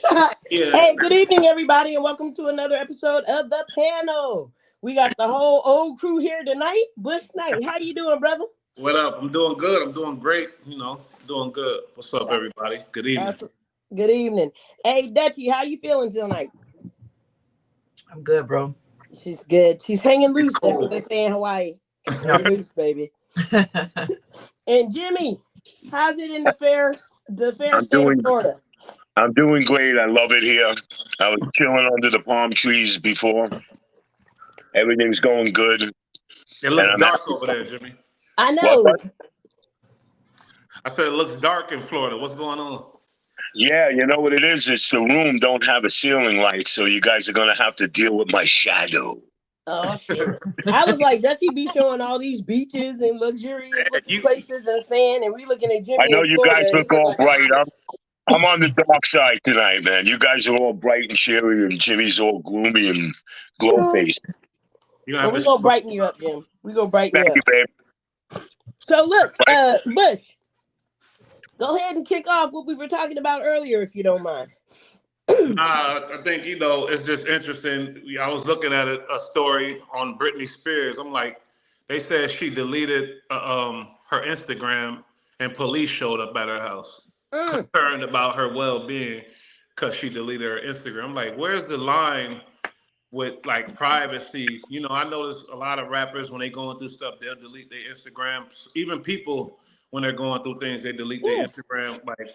Yeah. Hey, good evening, everybody, and welcome to another episode of The Panel. We got the whole old crew here tonight. Bush Knight, how you doing, brother? What up? I'm doing good. I'm doing great. Doing good. What's up, That- everybody? Good evening. That's good evening. Hey, Dutchie, how you feeling tonight? I'm good, bro. She's good. She's hanging It's loose. That's what they cold. say in Hawaii. No. Hang loose, baby. And Jimmy, how's it in the fair I'm state of doing Florida? I'm doing great. I love it here. I was chilling under the palm trees before. Everything's going good, and It looks I'm dark happy. over there, Jimmy. I What? know. But I said it looks dark in Florida. What's going on? yeah, you know what it is? It's the room don't have a ceiling light, so you guys are gonna have to deal with my shadow. Oh shit. I was like, Dutchie be showing all these beaches and luxurious Man, looking places and sand, and we looking at I Jimmy know in you Florida, guys and he look look all like a bright. hobbit. I'm on the dark side tonight, man. You guys are all bright and cheery, and Jimmy's all gloomy and glow faced. you're gonna But have we to. gonna brighten you up, Jim. We gonna brighten you Thank up. you, babe. So look, Right? Bush, go ahead and kick off what we were talking about earlier, if you don't mind. I think it's just interesting. I was looking at a story on Britney Spears. I'm like, they said she deleted her Instagram, and police showed up at her house, Mm. concerned about her well-being because she deleted her Instagram. I'm like, where's the line with like privacy? I notice a lot of rappers when they going through stuff, they'll delete their Instagram. Even people when they're going through things, they delete their Yeah. Instagram. Like,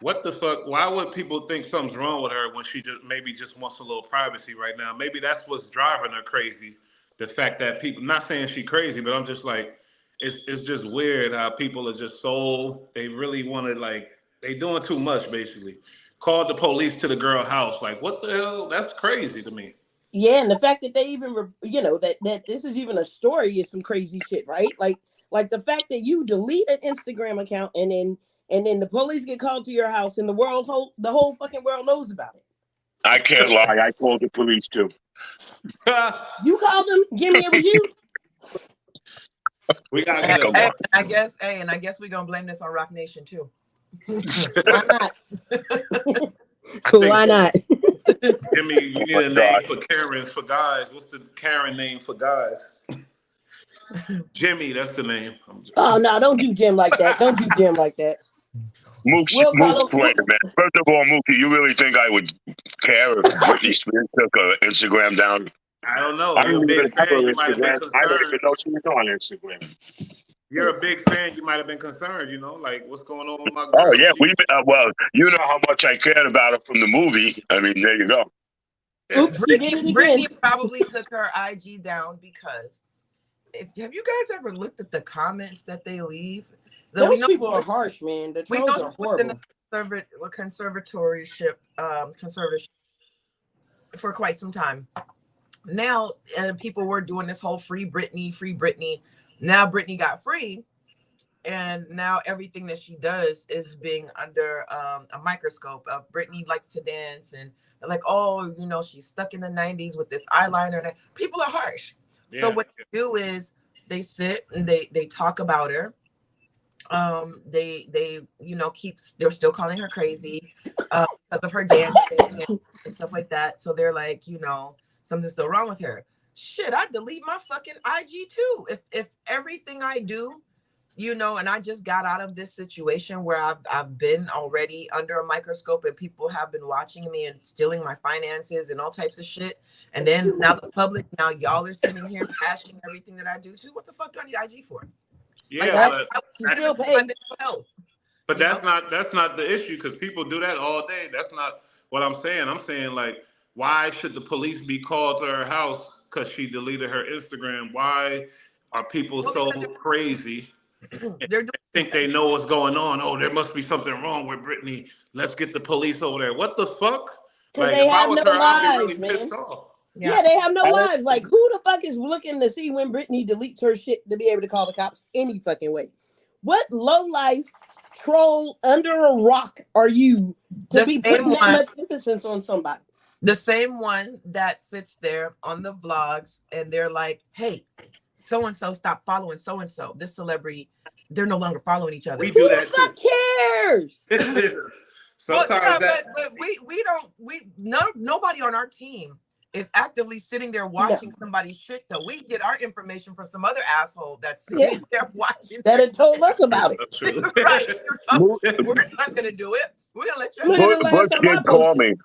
what the fuck? Why would people think something's wrong with her when she just wants a little privacy right now? Maybe that's what's driving her crazy. The fact that people, not saying she crazy, but I'm just like, it's just weird how people are just so, they really want to, like, they doing too much basically. Called the police to the girl house. Like, what the hell? That's crazy to me. Yeah, and the fact that they even, that this is even a story is some crazy shit, right? Like the fact that you delete an Instagram account and then the police get called to your house and the whole fucking world knows about it. I can't lie. I called the police too. You called them, Jimmy. It was you. We gotta And, get a. Come on. and I guess we're gonna blame this on Rock Nation too. Why not? I Why think not? Jimmy, you need Oh a my name God. for Karens for guys. What's the Karen name for guys? Jimmy, that's the name. Oh no! Don't do Jim like that. Don't do Jim like that. We'll Mook's call him. playing, man. First of all, Mookie, you really think I would care if Britney Spears took her Instagram down? I don't know. I You're a don't even big have her fan. You might have been Instagram. I don't concerned. even know she's on Instagram. You're a big fan. You might have been concerned. Like what's going on with my Oh girl? yeah, well, you know how much I cared about her from the movie. I mean, there you go. Oops, he did it again. Britney probably took her IG down because have you guys ever looked at the comments that they leave? Though Those people are harsh, man. The we trolls know are she was in horrible. a conservatorship for quite some time. Now, people were doing this whole free Britney, free Britney. Now Britney got free, and now everything that she does is being under a microscope. Britney likes to dance, and they're like, oh, she's stuck in the 90s with this eyeliner. People are harsh. So Yeah. what they do is they sit and they talk about her. They they're still calling her crazy because of her dancing and stuff like that. So they're like, something's still wrong with her. Shit, I delete my fucking IG too. If everything I do, and I just got out of this situation where I've been already under a microscope and people have been watching me and stealing my finances and all types of shit. And then now the public, now y'all are sitting here bashing everything that I do too. What the fuck do I need IG for? Like, Yeah, She still my pays. mental health. but that's not the issue because people do that all day. That's not what I'm saying. I'm saying like, why should the police be called to her house because she deleted her Instagram? Why are people Well, so because crazy? they're doing Think they know what's going on. Oh, there must be something wrong with Britney. Let's get the police over there. What the fuck? Because Like, they if I have was no her, I'd be lives, really man. pissed off. Yeah, yeah. they have no I, lives. Like, who the fuck is looking to see when Britney deletes her shit to be able to call the cops any fucking way? What low life troll under a rock are you to The be same putting that one, much emphasis on somebody? the same one that sits there on the vlogs and they're like, hey, so and so stop following so and so. This celebrity, they're no longer following each other. We Who do the that too. fuck cares? Sometimes but nobody on our team is actively sitting there watching somebody's shit though. We get our information from some other asshole that's sitting there watching that had told us about it. That's true. Right. We're not gonna do it. We're gonna let you. Look at the last Bush time I did call posted. me.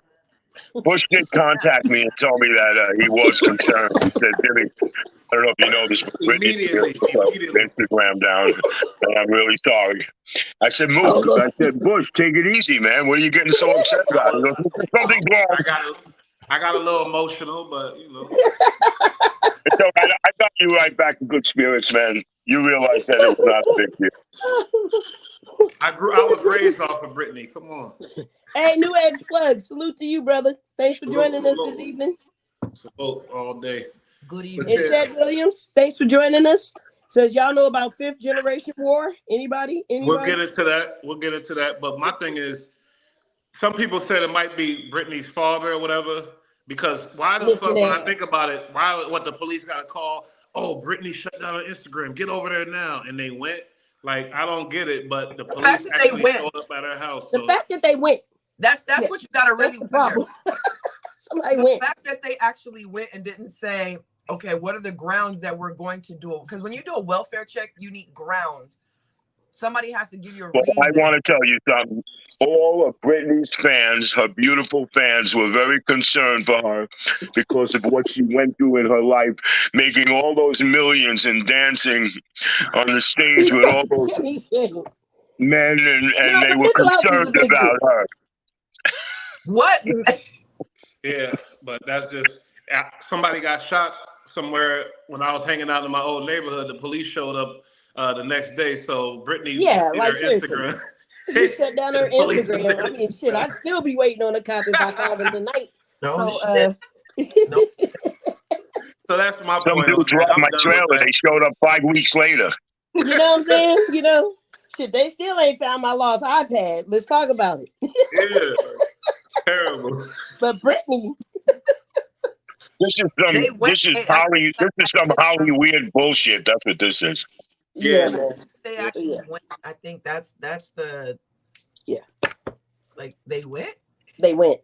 Bush did contact me and tell me that he was concerned. He said, Jimmy, I don't know if you know this, but Britney's Immediately. Instagram down, and I'm really sorry. I said, Mook, I said, Bush, take it easy, man. What are you getting so upset about? He goes, something's wrong. I got a little emotional, but you know. So I got you right back in good spirits, man. You realize that it was not a big deal. I was raised off of Britney. Come on. Hey, New Edge Plug, salute to you, brother. Thanks for joining us this evening. Salute all day. Good evening. And Chad Williams, thanks for joining us. Says y'all know about fifth generation war? Anybody? We'll get into that. But my thing is, some people said it might be Britney's father or whatever. Because why the fuck, when I think about it, what the police got to call? Oh, Britney shut down on Instagram. Get over there now. And they went. Like, I don't get it, but the police actually showed up at her house. The fact that they went. That's what you got to really wonder. Somebody went. The fact that they actually went and didn't say, okay, what are the grounds that we're going to do? Because when you do a welfare check, you need grounds. Somebody has to give you a reason. I want to tell you something. All of Britney's fans, her beautiful fans, were very concerned for her because of what she went through in her life, making all those millions and dancing on the stage with all those men, and they were concerned about her. What? Yeah, but that's just, somebody got shot somewhere when I was hanging out in my old neighborhood. The police showed up the next day, so Britney did her Instagram. She shut down her Instagram. I mean, shit, I'd still be waiting on a cop if I called him tonight. So that's my point. Some dude dropped my trailer. They showed up 5 weeks later. You know what I'm saying? You know, shit, they still ain't found my lost iPad. Let's talk about it. Yeah, terrible. But Britney. This is some Holly weird bullshit. That's what this is. Yeah. They actually went. I think that's the like they went. They went.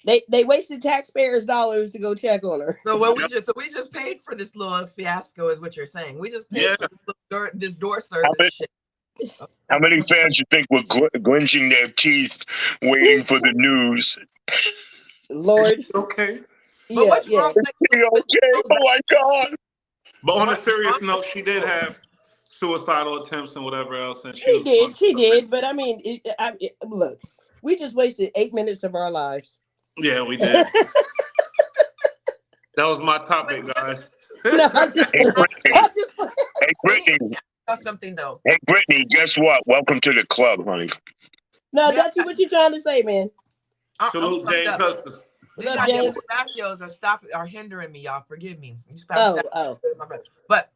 They wasted taxpayers' dollars to go check on her. So we just paid for this little fiasco, is what you're saying. We just paid for this door service shit. How many fans you think were glinching their teeth waiting for the news? Lord. Okay. But what's wrong? Okay. Oh my God. But on a serious note, she did have suicidal attempts and whatever else. And she did. But I mean, look, we just wasted 8 minutes of our lives. Yeah, we did. That was my topic, guys. No, I'm just Hey, Britney. Something though. Hey, Britney, guess what? Welcome to the club, honey. No, Dutchie, what you trying to say, man? Salute James Hudson. These goddamn pistachios are hindering me, y'all. Forgive me. But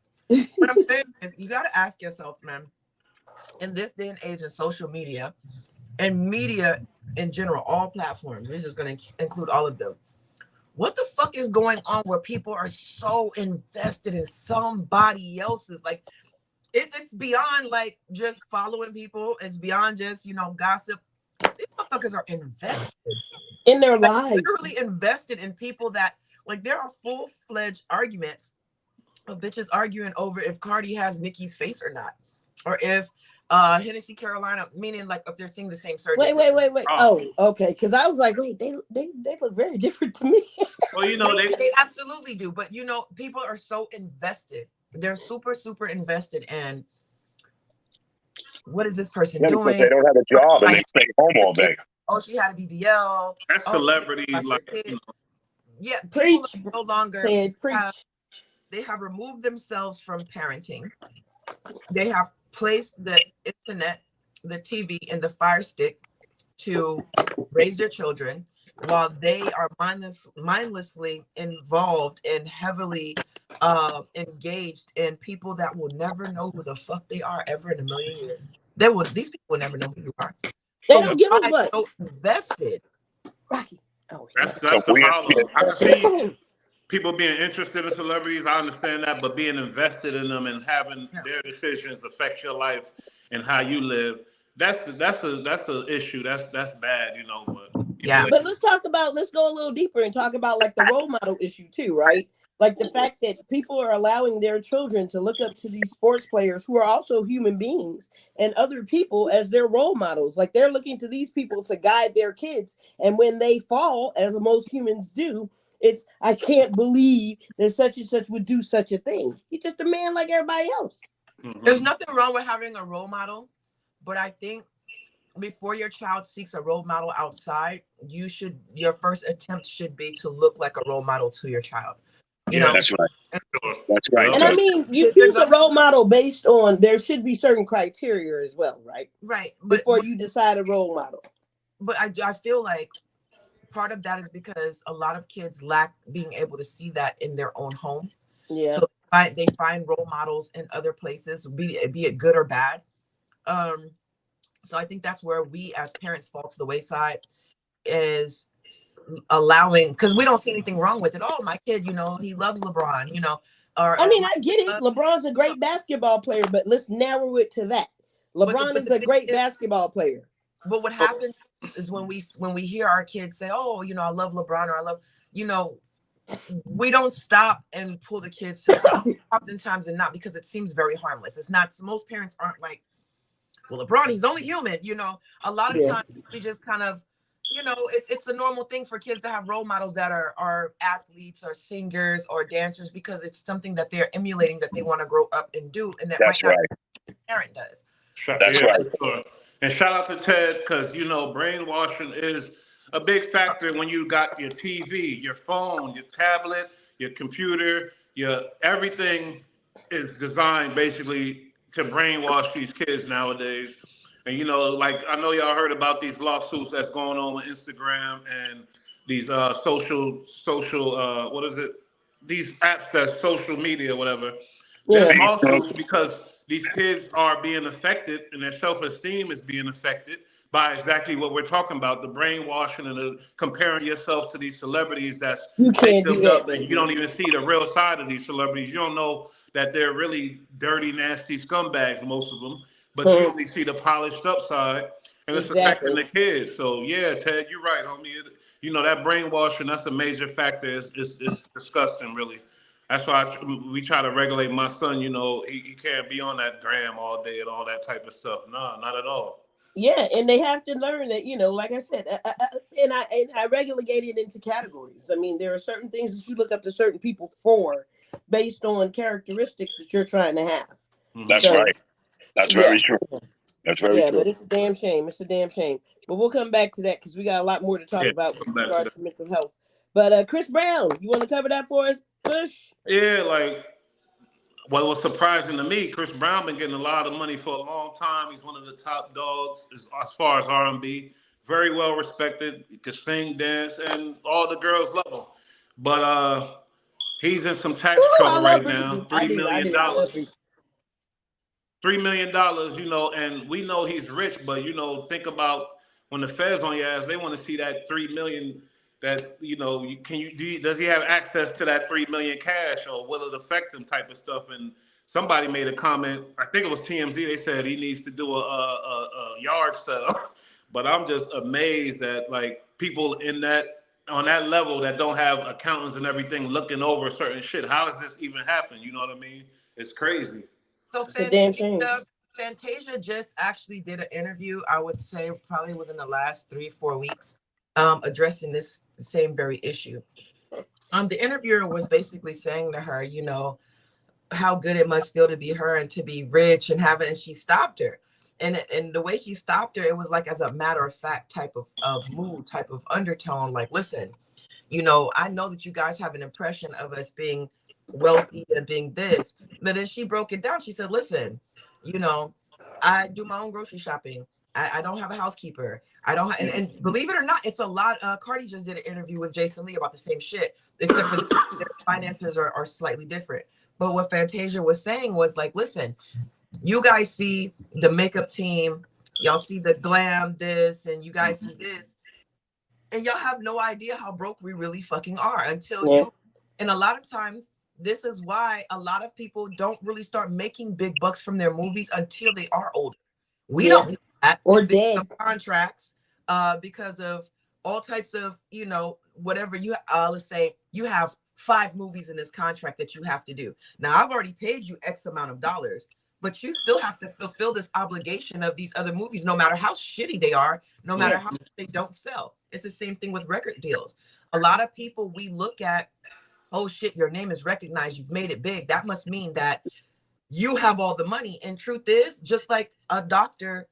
what I'm saying is, you got to ask yourself, man, in this day and age of social media and media in general, all platforms, we're just going to include all of them. What the fuck is going on where people are so invested in somebody else's? Like, it's beyond like just following people. It's beyond just, gossip. These motherfuckers are invested in their lives. Literally invested in people that, like, there are full-fledged arguments of bitches arguing over if Cardi has Nicki's face or not, or if Hennessy Carolina, meaning like if they're seeing the same surgeon. Wait. Oh, okay. Because I was like, wait, they look very different to me. Well, they absolutely do. But people are so invested. They're super, super invested in what is this person doing? They don't have a job and they stay home all day. Oh, she had a BBL. That's celebrity, Yeah, preach. People no longer they have removed themselves from parenting. They have placed the internet, the TV, and the Fire Stick to raise their children, while they are mindlessly involved and heavily engaged in people that will never know who the fuck they are ever in a million years. These people will never know who you are. They don't give a fuck. So invested. Rocky. Oh, that's the problem. I can see people being interested in celebrities. I understand that, but being invested in them and having their decisions affect your life and how you live, that's a issue. That's bad, you know. But Yeah. But let's go a little deeper and talk about like the role model issue too, right? Like the fact that people are allowing their children to look up to these sports players who are also human beings and other people as their role models. Like they're looking to these people to guide their kids. And when they fall, as most humans do, it's I can't believe that such and such would do such a thing. He's just a man like everybody else. There's nothing wrong with having a role model, but I think before your child seeks a role model outside, your first attempt should be to look like a role model to your child. You know, That's right. Sure. That's right. And I mean, you choose a role model based on there should be certain criteria as well, right? Right. Before you decide a role model. But I feel like part of that is because a lot of kids lack being able to see that in their own home. Yeah. So they find role models in other places, be it good or bad. So I think that's where we as parents fall to the wayside, is allowing, because we don't see anything wrong with it. Oh, my kid, you know, he loves LeBron, you know. Or I mean, I get it. LeBron's a great basketball player, but let's narrow it to that. LeBron is a great basketball player. But what happens is when we hear our kids say, "Oh, you know, I love LeBron," or "I love," you know, we don't stop and pull the kids to stop. Oftentimes, and not because it seems very harmless. It's not. Most parents aren't like, "Well, LeBron, he's only human." You know, a lot of times we just kind of, you know, it's a normal thing for kids to have role models that are athletes or singers or dancers, because it's something that they're emulating, that they want to grow up and do, and that That's might not right. be the parent does. That's right. Sure. And shout out to Ted, because you know brainwashing is a big factor when you got your TV, your phone, your tablet, your computer, your everything is designed basically to brainwash these kids nowadays. And you know, like I know y'all heard about these lawsuits that's going on with Instagram and these social what is it? These apps that's social media, whatever. There's Yeah. lawsuits because these kids are being affected and their self-esteem is being affected by exactly what we're talking about, the brainwashing and the comparing yourself to these celebrities that's You they can't do built that, up, and baby. you don't even see the real side of these celebrities. You don't know that they're really dirty, nasty scumbags, most of them, but you only see the polished up side, and it's affecting the kids. So yeah, Ted, you're right, homie. You know that brainwashing, that's a major factor. It's disgusting, really. That's why we try to regulate my son. You know, he can't be on that gram all day and all that type of stuff. No, not at all. Yeah, and they have to learn that, you know, like I said, I regulate it into categories. I mean, there are certain things that you look up to certain people for based on characteristics that you're trying to have. That's right. That's very true. That's very true. But it's a damn shame. It's a damn shame. But we'll come back to that because we got a lot more to talk about with regards to mental health. But Chris Brown, you want to cover that for us, Bush? Yeah, like what was surprising to me, Chris Brown been getting a lot of money for a long time. He's one of the top dogs as far as R&B. Very well respected. He can sing, dance, and all the girls love him. But he's in some tax trouble right now. $3 million. $3 million, you know, and we know he's rich, but you know, think about when the feds on your ass, they want to see that 3 million. That you know, does he have access to that 3 million cash, or will it affect him? Type of stuff. And somebody made a comment. I think it was TMZ. They said he needs to do a yard sale. But I'm just amazed that like people on that level that don't have accountants and everything looking over certain shit. How does this even happen? You know what I mean? It's crazy. So Fantasia just actually did an interview, I would say probably within the last 3-4 weeks, addressing this same very issue. The interviewer was basically saying to her, you know, how good it must feel to be her and to be rich and have it, and she stopped her. And the way she stopped her, it was like as a matter of fact type of mood, type of undertone, like, listen, you know, I know that you guys have an impression of us being wealthy and being this, but then she broke it down. She said, listen, you know, I do my own grocery shopping. I don't have a housekeeper. I don't and believe it or not, it's a lot. Cardi just did an interview with Jason Lee about the same shit, except for their finances are slightly different. But what Fantasia was saying was like, listen, you guys see the makeup team, y'all see the glam, this, and you guys see this, and y'all have no idea how broke we really fucking are until you. And a lot of times, this is why a lot of people don't really start making big bucks from their movies until they are older. We don't know or because dead. of contracts, because of all types of, you know, whatever you, let's say you have 5 movies in this contract that you have to do. Now, I've already paid you X amount of dollars, but you still have to fulfill this obligation of these other movies, no matter how shitty they are, no matter how much they don't sell. It's the same thing with record deals. A lot of people, we look at, oh shit, your name is recognized, you've made it big. That must mean that you have all the money. And truth is, just like a doctor,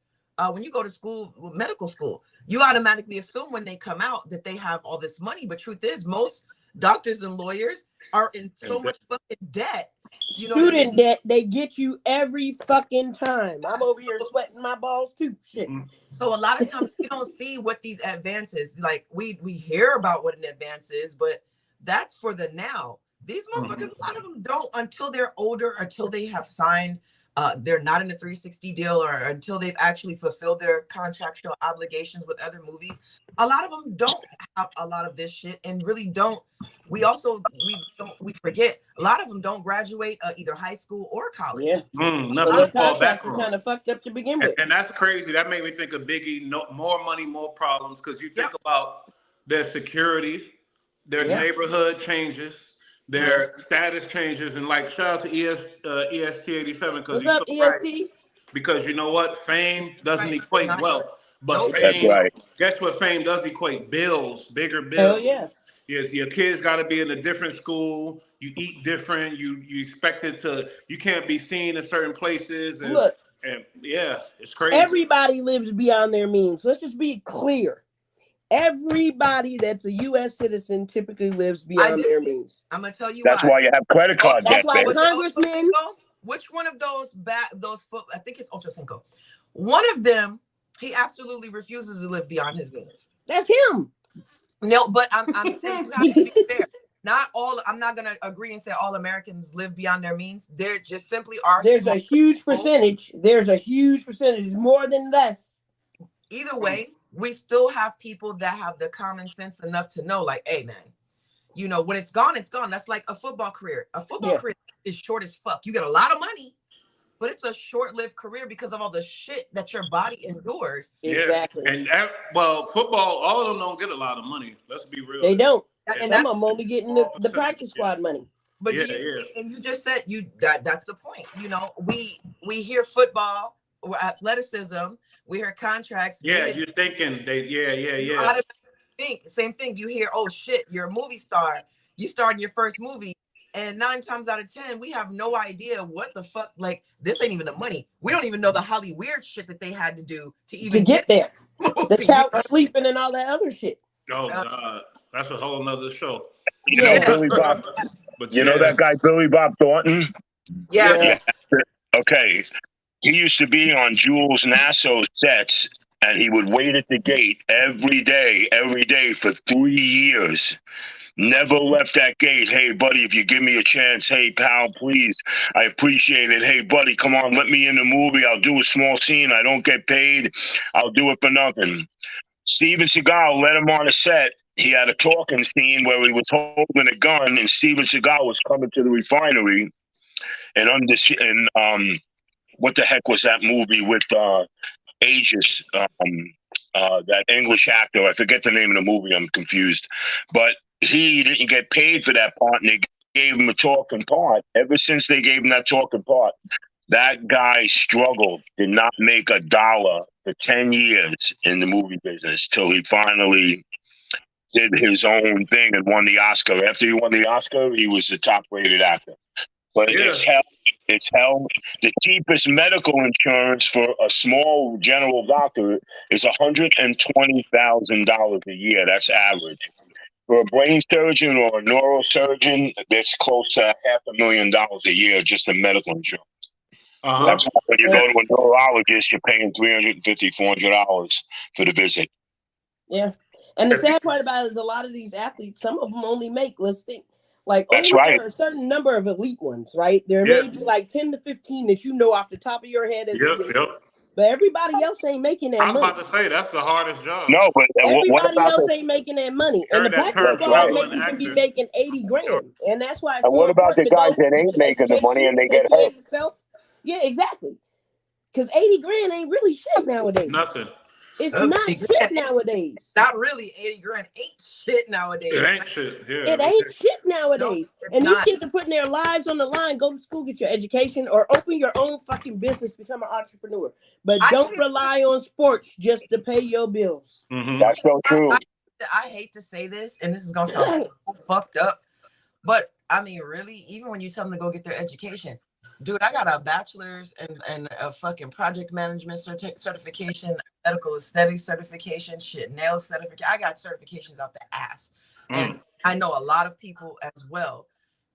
when you go to school, medical school, you automatically assume when they come out that they have all this money. But truth is, most doctors and lawyers are in so much fucking debt. You know, student debt, they get you every fucking time. I'm over here sweating my balls too. Shit. So a lot of times we don't see what these advances, like we hear about what an advance is, but that's for the now. These motherfuckers, a lot of them don't until they're older, until they have signed, they're not in a 360 deal, or until they've actually fulfilled their contractual obligations with other movies. A lot of them don't have a lot of this shit, and really don't. We forget a lot of them don't graduate either high school or college. Yeah. Nothing So to their fall back contracts are on. kind of fucked up to begin with. And that's crazy. That made me think of Biggie. No, more money, more problems. Because you think about their security, their neighborhood changes, their status changes, and like shout out to EST87 because What's you're up, so right. EST? Because you know what, fame doesn't equate wealth, but That's fame. right. Guess what? Fame does equate bills, bigger bills. Hell yeah. Yes, your kids got to be in a different school. You eat different. You expected to. You can't be seen in certain places. And, Look, and yeah, it's crazy. everybody lives beyond their means. Let's just be clear. Everybody that's a U.S. citizen typically lives beyond their means. I'm gonna tell you That's why you have credit card That's debt, why baby. congressmen. Which one of those I think it's Ocho Cinco. One of them, he absolutely refuses to live beyond his means. That's him. No, but I'm saying you have to be fair. Not all. I'm not gonna agree and say all Americans live beyond their means. There just simply are. There's a huge percentage. There's a huge percentage. It's more than less. Either way, we still have people that have the common sense enough to know, like, hey, man, you know, when it's gone, it's gone. That's like a football career. A football career is short as fuck. You get a lot of money, but it's a short-lived career because of all the shit that your body endures. Exactly. And football, all of them don't get a lot of money. Let's be real. They don't. And some of them only getting the practice squad money. But and you just said that's the point. You know, we hear football or athleticism, we hear contracts. Yeah, you're thinking they same thing. You hear, oh shit, you're a movie star. You starred in your first movie. And 9 times out of 10, we have no idea what the fuck. Like, this ain't even the money. We don't even know the Holly weird shit that they had to do to even get there. The couch sleeping and all that other shit. Oh God, that's a whole nother show. You know Billy Bob. But you know that guy Billy Bob Thornton? Yeah. Okay. He used to be on Jules Nasso's sets, and he would wait at the gate every day for 3 years. Never left that gate. Hey, buddy, if you give me a chance, hey, pal, please, I appreciate it. Hey, buddy, come on, let me in the movie. I'll do a small scene. I don't get paid. I'll do it for nothing. Steven Seagal let him on a set. He had a talking scene where he was holding a gun, and Steven Seagal was coming to the refinery. And what the heck was that movie with Aegis? That English actor. I forget the name of the movie. I'm confused. But he didn't get paid for that part, and they gave him a talking part. Ever since they gave him that talking part, that guy struggled, did not make $1 for 10 years in the movie business till he finally did his own thing and won the Oscar. After he won the Oscar, he was the top-rated actor. But it's hell. It's hell. The cheapest medical insurance for a small general doctor is $120,000 a year. That's average. For a brain surgeon or a neurosurgeon, that's close to $500,000 a year just in medical insurance. That's why when you go to a neurologist, you're paying $350, $400 for the visit. Yeah. And the sad part about it is a lot of these athletes, some of them only make, let's think, like only there are a certain number of elite ones, right? There may be like 10 to 15 that you know off the top of your head as elite. But everybody else ain't making that money. I was about to say, that's the hardest job. No, but everybody else ain't making that money. And the practice squad may even be making 80 grand. And that's why it's and what about the guys that ain't making the money and they get hurt? Yeah, exactly. Because 80 grand ain't really shit nowadays. Nothing. It's not shit nowadays. Not really. 80 grand ain't shit nowadays. It ain't shit. Yeah. It ain't shit nowadays. No, and these not. kids are putting their lives on the line. Go to school, get your education, or open your own fucking business, become an entrepreneur. But don't rely on sports just to pay your bills. Mm-hmm. That's so true. I hate to say this, and this is gonna sound so fucked up, but I mean, really, even when you tell them to go get their education, dude, I got a bachelor's and a fucking project management certification, medical aesthetics certification, nail certification. I got certifications out the ass, and I know a lot of people as well.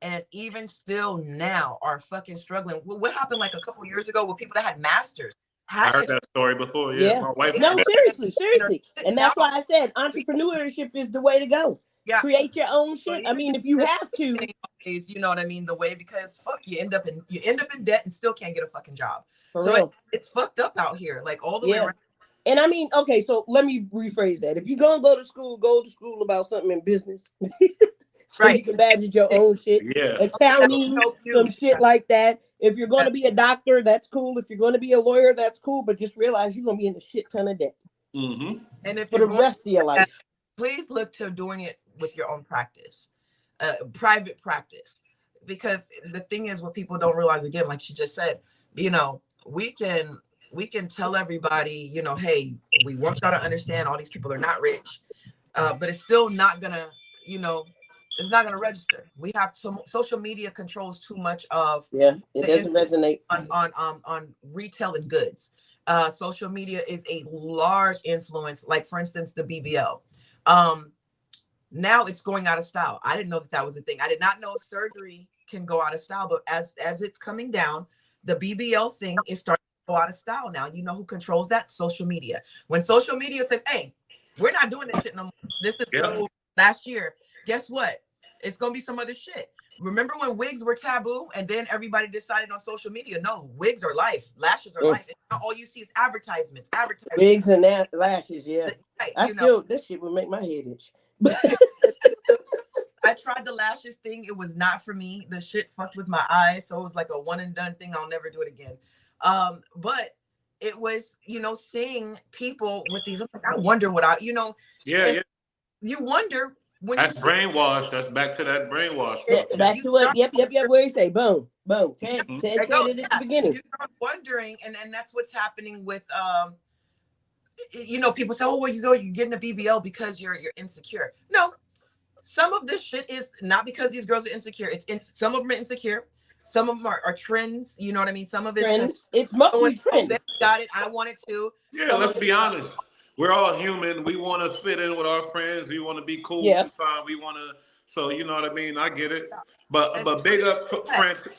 And even still now are fucking struggling. What happened like a couple years ago with people that had masters? I heard that story before. Yeah. My wife. No, seriously. And that's why I said entrepreneurship is the way to go. Yeah. Create your own shit. I mean, if you have to. You know what I mean? The way, because fuck, you end up in debt and still can't get a fucking job. It's fucked up out here, like all the way around. And I mean, okay, so let me rephrase that. If you're gonna go to school about something in business. So you can manage your own shit. Yeah. Accounting, some shit like that. If you're going to be a doctor, that's cool. If you're going to be a lawyer, that's cool. But just realize you're going to be in a shit ton of debt. Mm-hmm. And if for the rest of your life, please look to doing it with your own practice, private practice. Because the thing is, what people don't realize, again, like she just said, you know, we can tell everybody, you know, hey, we want y'all to understand all these people are not rich, but it's still not gonna, you know. It's not going to register. We have social media controls too much of it doesn't resonate on retail and goods. Social media is a large influence. Like for instance, the BBL. Now it's going out of style. I didn't know that was a thing. I did not know surgery can go out of style, but as it's coming down, the BBL thing is starting to go out of style now. You know who controls that? Social media. When social media says, "Hey, we're not doing this shit no more. This is so last year." Guess what? It's going to be some other shit. Remember when wigs were taboo and then everybody decided on social media, no, wigs are life, lashes are life. And now all you see is advertisements. Wigs and lashes, yeah. Right, this shit would make my head itch. I tried the lashes thing. It was not for me. The shit fucked with my eyes. So it was like a one and done thing. I'll never do it again. But it was, you know, seeing people with these, I'm like, I wonder what you you wonder. That's brainwash. That's back to that brainwash. Back to what? Yep. Where you say, boom. Ted said it at the beginning. You start wondering, and that's what's happening with, you know, people say, oh, well, you're getting a BBL because you're insecure. No, some of this shit is not because these girls are insecure. Some of them are insecure. Some of them are trends. You know what I mean? Some of it's mostly trends. They got it. I want it to. Yeah, let's be honest. We're all human. We want to fit in with our friends. We want to be cool. Sometimes we want to. So you know what I mean. I get it. But big up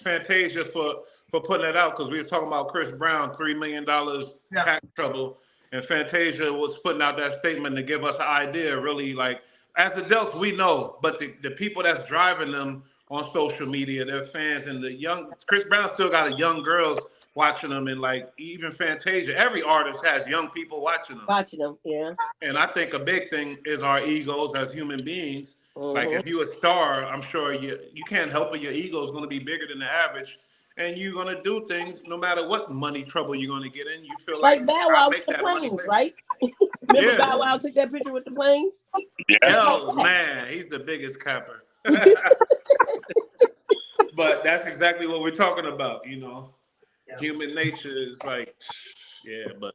Fantasia for putting it out, because we were talking about Chris Brown, $3 million tax trouble, and Fantasia was putting out that statement to give us an idea. Really, like as adults, we know, but the people that's driving them on social media, their fans, and the young Chris Brown still got young girls watching them, and like even Fantasia, every artist has young people watching them. Yeah. And I think a big thing is our egos as human beings. Like if you're a star, I'm sure you can't help it. Your ego is going to be bigger than the average, and you're going to do things no matter what money trouble you're going to get in. You feel like Bow Wow with the planes, right? Remember Bow Wow took that picture with the planes? Yeah. Oh man, he's the biggest capper. But that's exactly what we're talking about, you know. Human nature is like, but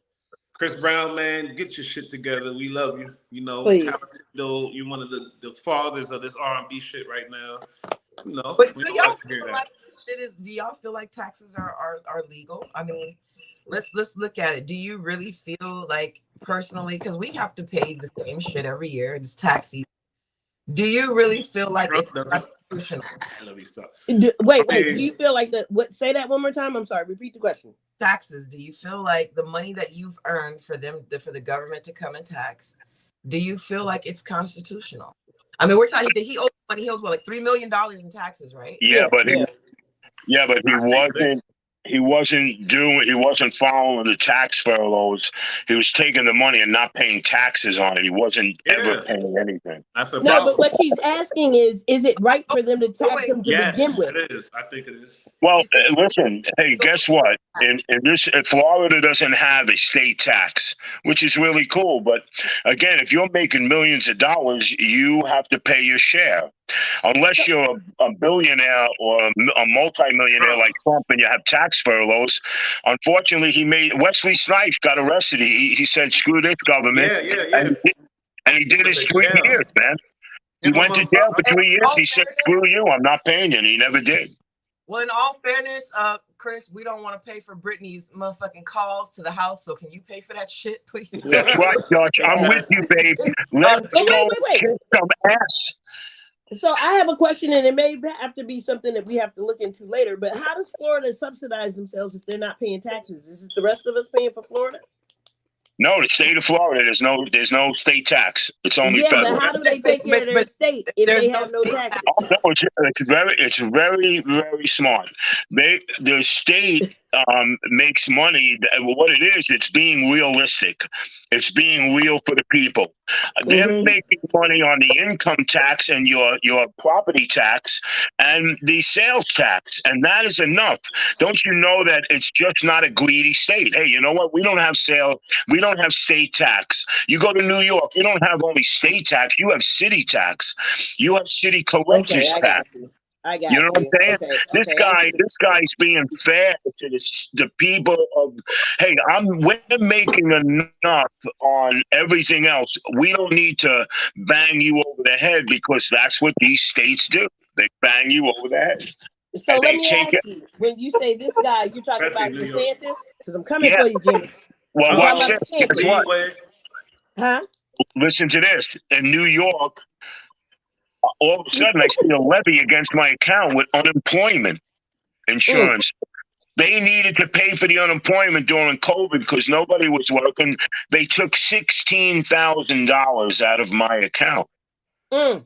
Chris Brown, man, get your shit together. We love you. You know, talented, you're one of the fathers of this R&B shit right now. You know, but do y'all feel like do y'all feel like taxes are legal? I mean, let's look at it. Do you really feel like personally, because we have to pay the same shit every year, it's tax season. Do you really feel like it's constitutional? Let me stop. Wait. Do you feel like say that one more time? I'm sorry. Repeat the question. Taxes. Do you feel like the money that you've earned for the government to come and tax, do you feel like it's constitutional? I mean, we're talking that he owes money. He owes like $3 million in taxes, right? Yeah, but he wasn't. he wasn't following the tax furloughs. He was taking the money and not paying taxes on it. He wasn't ever Yeah, paying anything. that's a No, but problem. what she's asking is it right for them to Oh, tax wait. him to begin Yes, with? it is. I think it is. Well, You think listen, hey, guess what? Florida doesn't have a state tax, which is really cool. But again, if you're making millions of dollars, you have to pay your share. Unless you're a billionaire or a multimillionaire Trump. like Trump and you have tax furloughs. Unfortunately, Wesley Snipes got arrested. He said, screw this government. Yeah, yeah, And yeah. he did Went his to 3 years, jail. man. He Yeah, but went to jail for in 3 years. all He said, screw fairness, you, I'm not paying you. And he never did. well, in all fairness, Chris, we don't want to pay for Britney's motherfucking calls to the house. So can you pay for that shit, please? That's right, Josh. I'm with you, babe. Let us But go wait. kick some ass. So I have a question, and it may have to be something that we have to look into later. But how does Florida subsidize themselves if they're not paying taxes? Is it the rest of us paying for Florida? No, the state of Florida, there's no state tax. It's only Yeah, federal. but how do they take care of their state if there's they no have no state taxes? tax. No, it's very smart. The state makes money. What it is, it's being realistic. It's being real for the people. They're Mhm. making money on the income tax and your property tax and the sales tax, and that is enough. Don't you know that it's just not a greedy state? Hey, you know what? We don't have state tax. You go to New York, you don't have only state tax. You have city tax. You have city Okay, collectors I tax. got you. I got You know what you. I'm saying? Okay, This I see. guy's being fair to the people of. Hey, we're making enough on everything else. We don't need to bang you over the head because that's what these states do. They bang you over the head, So and let they me take ask it. you, when you say this guy, you're talking Especially about New York. DeSantis? Because I'm coming Yeah. for you, Jimmy. Well, I'm watch talking Uh-oh. about this. Guess DeSantis. what? Leeway. Huh? Listen to this. In New York, all of a sudden, I see a levy against my account with unemployment insurance. They needed to pay for the unemployment during COVID because nobody was working. They took $16,000 out of my account. Mm.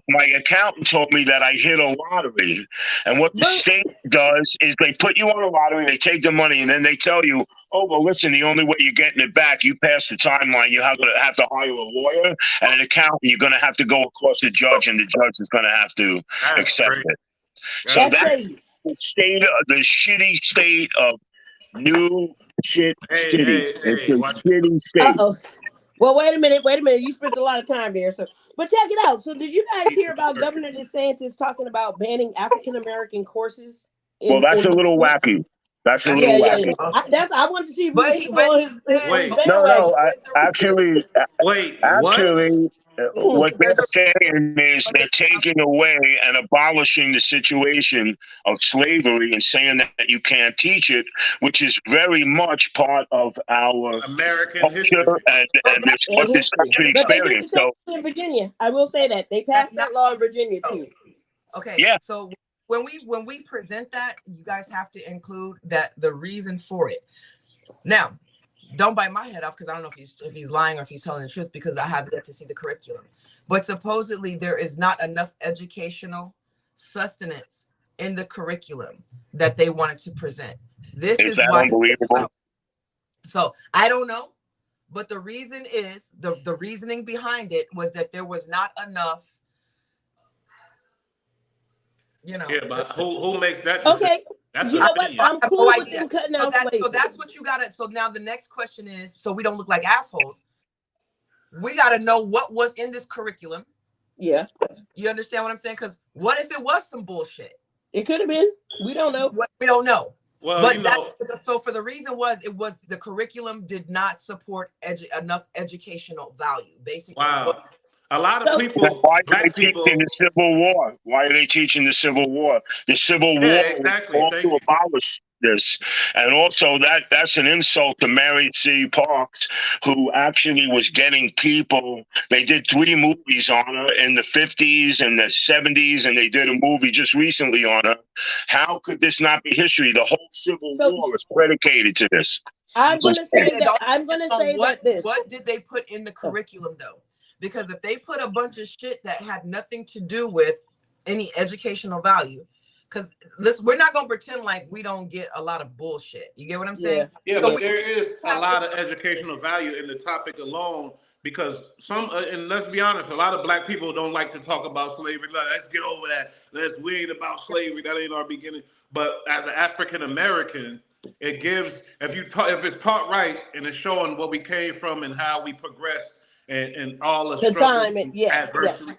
My accountant told me that I hit a lottery. And what the state does is they put you on a lottery, they take the money, and then they tell you, oh, well, listen, the only way you're getting it back, you pass the timeline, you have to hire a lawyer and an accountant. You're going to have to go across the judge, and the judge is going to have to That's accept crazy. it. So That's that's crazy. the shitty state of New Shit City. It's a Watch shitty state. Uh-oh. Well, wait a minute. You spent a lot of time there. But check it out. So did you guys hear about Governor DeSantis talking about banning African-American courses? Well, that's a in little schools? wacky. That's a That's little Yeah. wacky. I wanted to see if we But were he still on his Wait. bandwagon. Actually, Wait, what? what they're There's a saying is they're taking away and abolishing the situation of slavery and saying that you can't teach it, which is very much part of our American history. culture and what this country But they did the experienced. same So, thing in Virginia. I will say that. They passed that law in Virginia too. okay. yeah. So when we present that, you guys have to include that the reason for it. Now, don't bite my head off because I don't know if he's lying or if he's telling the truth because I have yet to see the curriculum. But supposedly there is not enough educational sustenance in the curriculum that they wanted to present. This Is is that why. unbelievable? So I don't know, but the reason is the reasoning behind it was that there was not enough. You know. Yeah, but who makes that decision? Okay. That's You an know what? opinion. I'm cool with them cutting out slavery. So that's what you gotta. So now the next question is, so we don't look like assholes. We gotta know what was in this curriculum. Yeah. You understand what I'm saying? Because what if it was some bullshit? It could have been. We don't know. We don't know. Well, But so for the reason was the curriculum did not support enough educational value. Basically, wow. A lot of people, Why are black they people. teaching the Civil War? Why are they teaching the Civil War? The Civil War Yeah, exactly. was Thank to you. abolish this. And also that's an insult to Mary C. Parks, who actually was getting people. They did 3 movies on her in the 50s and the 70s, and they did a movie just recently on her. How could this not be history? The whole Civil War is predicated to this. I'm going to say that. What did they put in the curriculum though? Because if they put a bunch of shit that had nothing to do with any educational value, because we're not gonna pretend like we don't get a lot of bullshit. You get what I'm saying? Yeah, So but there is a lot of educational value in the topic alone because and let's be honest, a lot of black people don't like to talk about slavery. Like, let's get over that. We ain't about slavery. That ain't our beginning. But as an African American, it gives if it's taught right and it's showing where we came from and how we progressed and all the struggles, time, yes, adversity,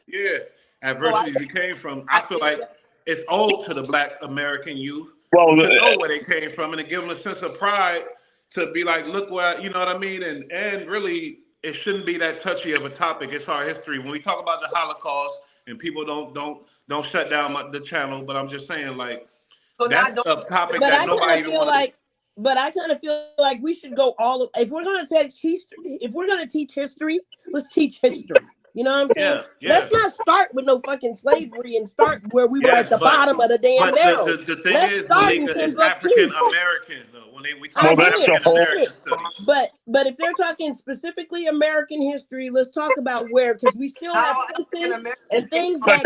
adversities we came from. I feel like it's owed to the black American youth Well, to know where they came from and to give them a sense of pride to be like, look what, you know what I mean? And really, it shouldn't be that touchy of a topic. It's our history. When we talk about the Holocaust and people don't shut down the channel, but I'm just saying, like, so that's a topic but that I kind nobody of even feel want like, but I kind of feel like we should go if we're gonna teach history, if we're gonna teach history, let's teach history. You know what I'm saying? Let's not start with no fucking slavery and start where we were at the bottom of the damn barrel. The thing Let's is, start Malika, in is Timbuktu. African American though. When we talk I about get it, African American studies, but if they're talking specifically American history, let's talk about where, because we still have princes and things that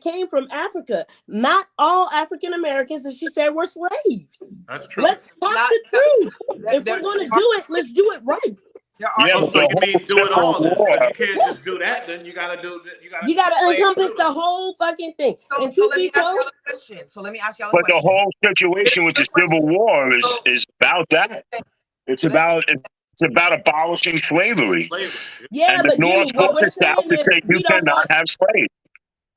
came from Africa. Not all African Americans, as she said, were slaves. That's true. Let's talk the truth. If we're going to do it, let's do it right. Yeah, so you mean do it all then? War. Because you can't just do that. Then you got to do. You got to encompass the whole fucking thing. So, And so to let be me ask told, y'all a question. So let me ask y'all a But question. the whole situation with the Civil War is about that. It's about abolishing slavery. yeah, And the but Jimmy, North what goes we're to South saying to is say you we don't cannot want. have slaves.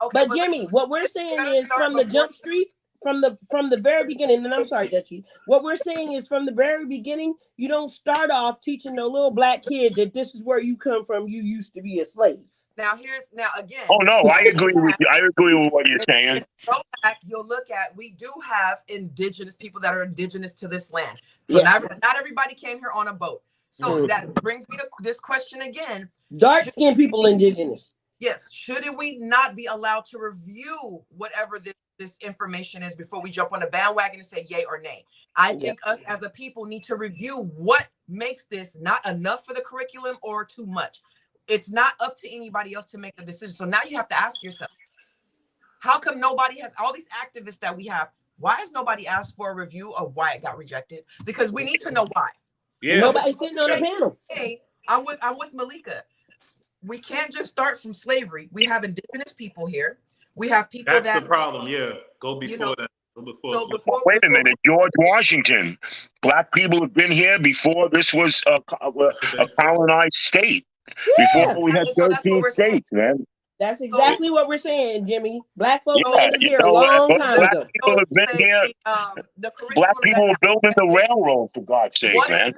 Okay, But Jimmy, what we're saying let's is start from the before- jump street, from the very beginning, and I'm sorry, Dutchie. What we're saying is from the very beginning, you don't start off teaching no little black kid that this is where you come from. You used to be a slave. Now again. Oh no, I agree with you. I agree with what you're saying. If you go back, you'll look at we do have indigenous people that are indigenous to this land. So not everybody came here on a boat. So that brings me to this question again. Dark-skinned people indigenous. Yes, shouldn't we not be allowed to review whatever this information is before we jump on the bandwagon and say yay or nay? I think us as a people need to review what makes this not enough for the curriculum or too much. It's not up to anybody else to make the decision. So now you have to ask yourself, how come nobody has all these activists that we have? Why has nobody asked for a review of why it got rejected? Because we need to know why. Yeah. Nobody's sitting on the panel. Hey, I'm with Malika. We can't just start from slavery. We have indigenous people here. We have people That's the problem. Yeah, go before that. Wait a minute, George Washington. Black people have been here before this was a colonized state. Before we had 13 states, man. That's exactly what we're saying, Jimmy. Black folks landed here a long time black ago. people have been here. Black people were building the railroad, for God's sake, man.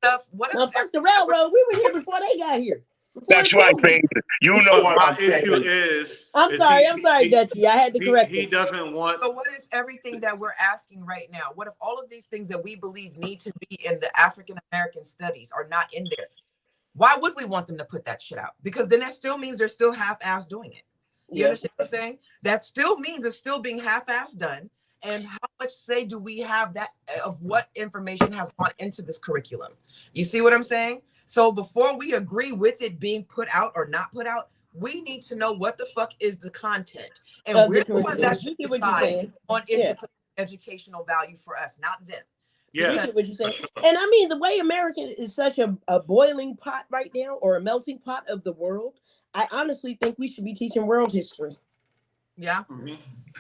Fuck the railroad. We were here before they got here. That's right, baby. You know what my issue is. I'm sorry, Dutchie. I had to correct He doesn't want. But what is everything that we're asking right now? What if all of these things that we believe need to be in the African American studies are not in there? Why would we want them to put that shit out? Because then that still means they're still half-ass doing it. You understand what I'm saying? That still means it's still being half-ass done. And how much say do we have that of what information has gone into this curriculum? You see what I'm saying? So before we agree with it being put out or not put out, we need to know what the fuck is the content. And we're the ones that should decide on if it's an educational value for us, not them. Yeah, get what you're saying. And I mean, the way America is such a boiling pot right now, or a melting pot of the world, I honestly think we should be teaching world history. Yeah.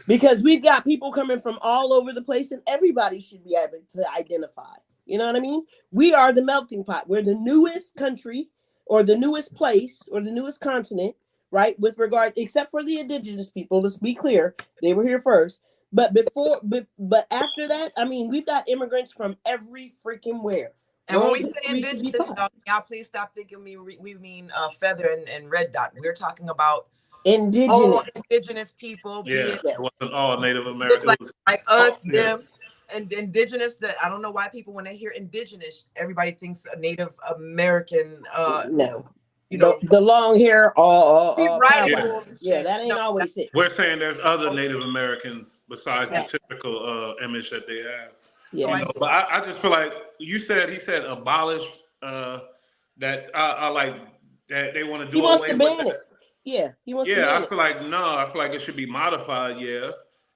Because we've got people coming from all over the place, and everybody should be able to identify. You know what I mean? We are the melting pot. We're the newest country, or the newest place, or the newest continent, right? With regard, except for the indigenous people, let's be clear, they were here first. But after that, I mean, we've got immigrants from every freaking where. And when we say indigenous, y'all please stop thinking we mean feather and red dot. We're talking about all indigenous people. Yeah, it wasn't all Native Americans. Like us, them, and indigenous. That I don't know why people, when they hear indigenous, everybody thinks a Native American. No. You know, the long hair, that ain't always it. We're saying there's other Native Americans besides the typical image that they have. Yeah, you know, but I just feel like he said abolish that I like that they want to do away with that. Yeah, he wants to ban ban I feel like no, I feel like it should be modified. Yeah,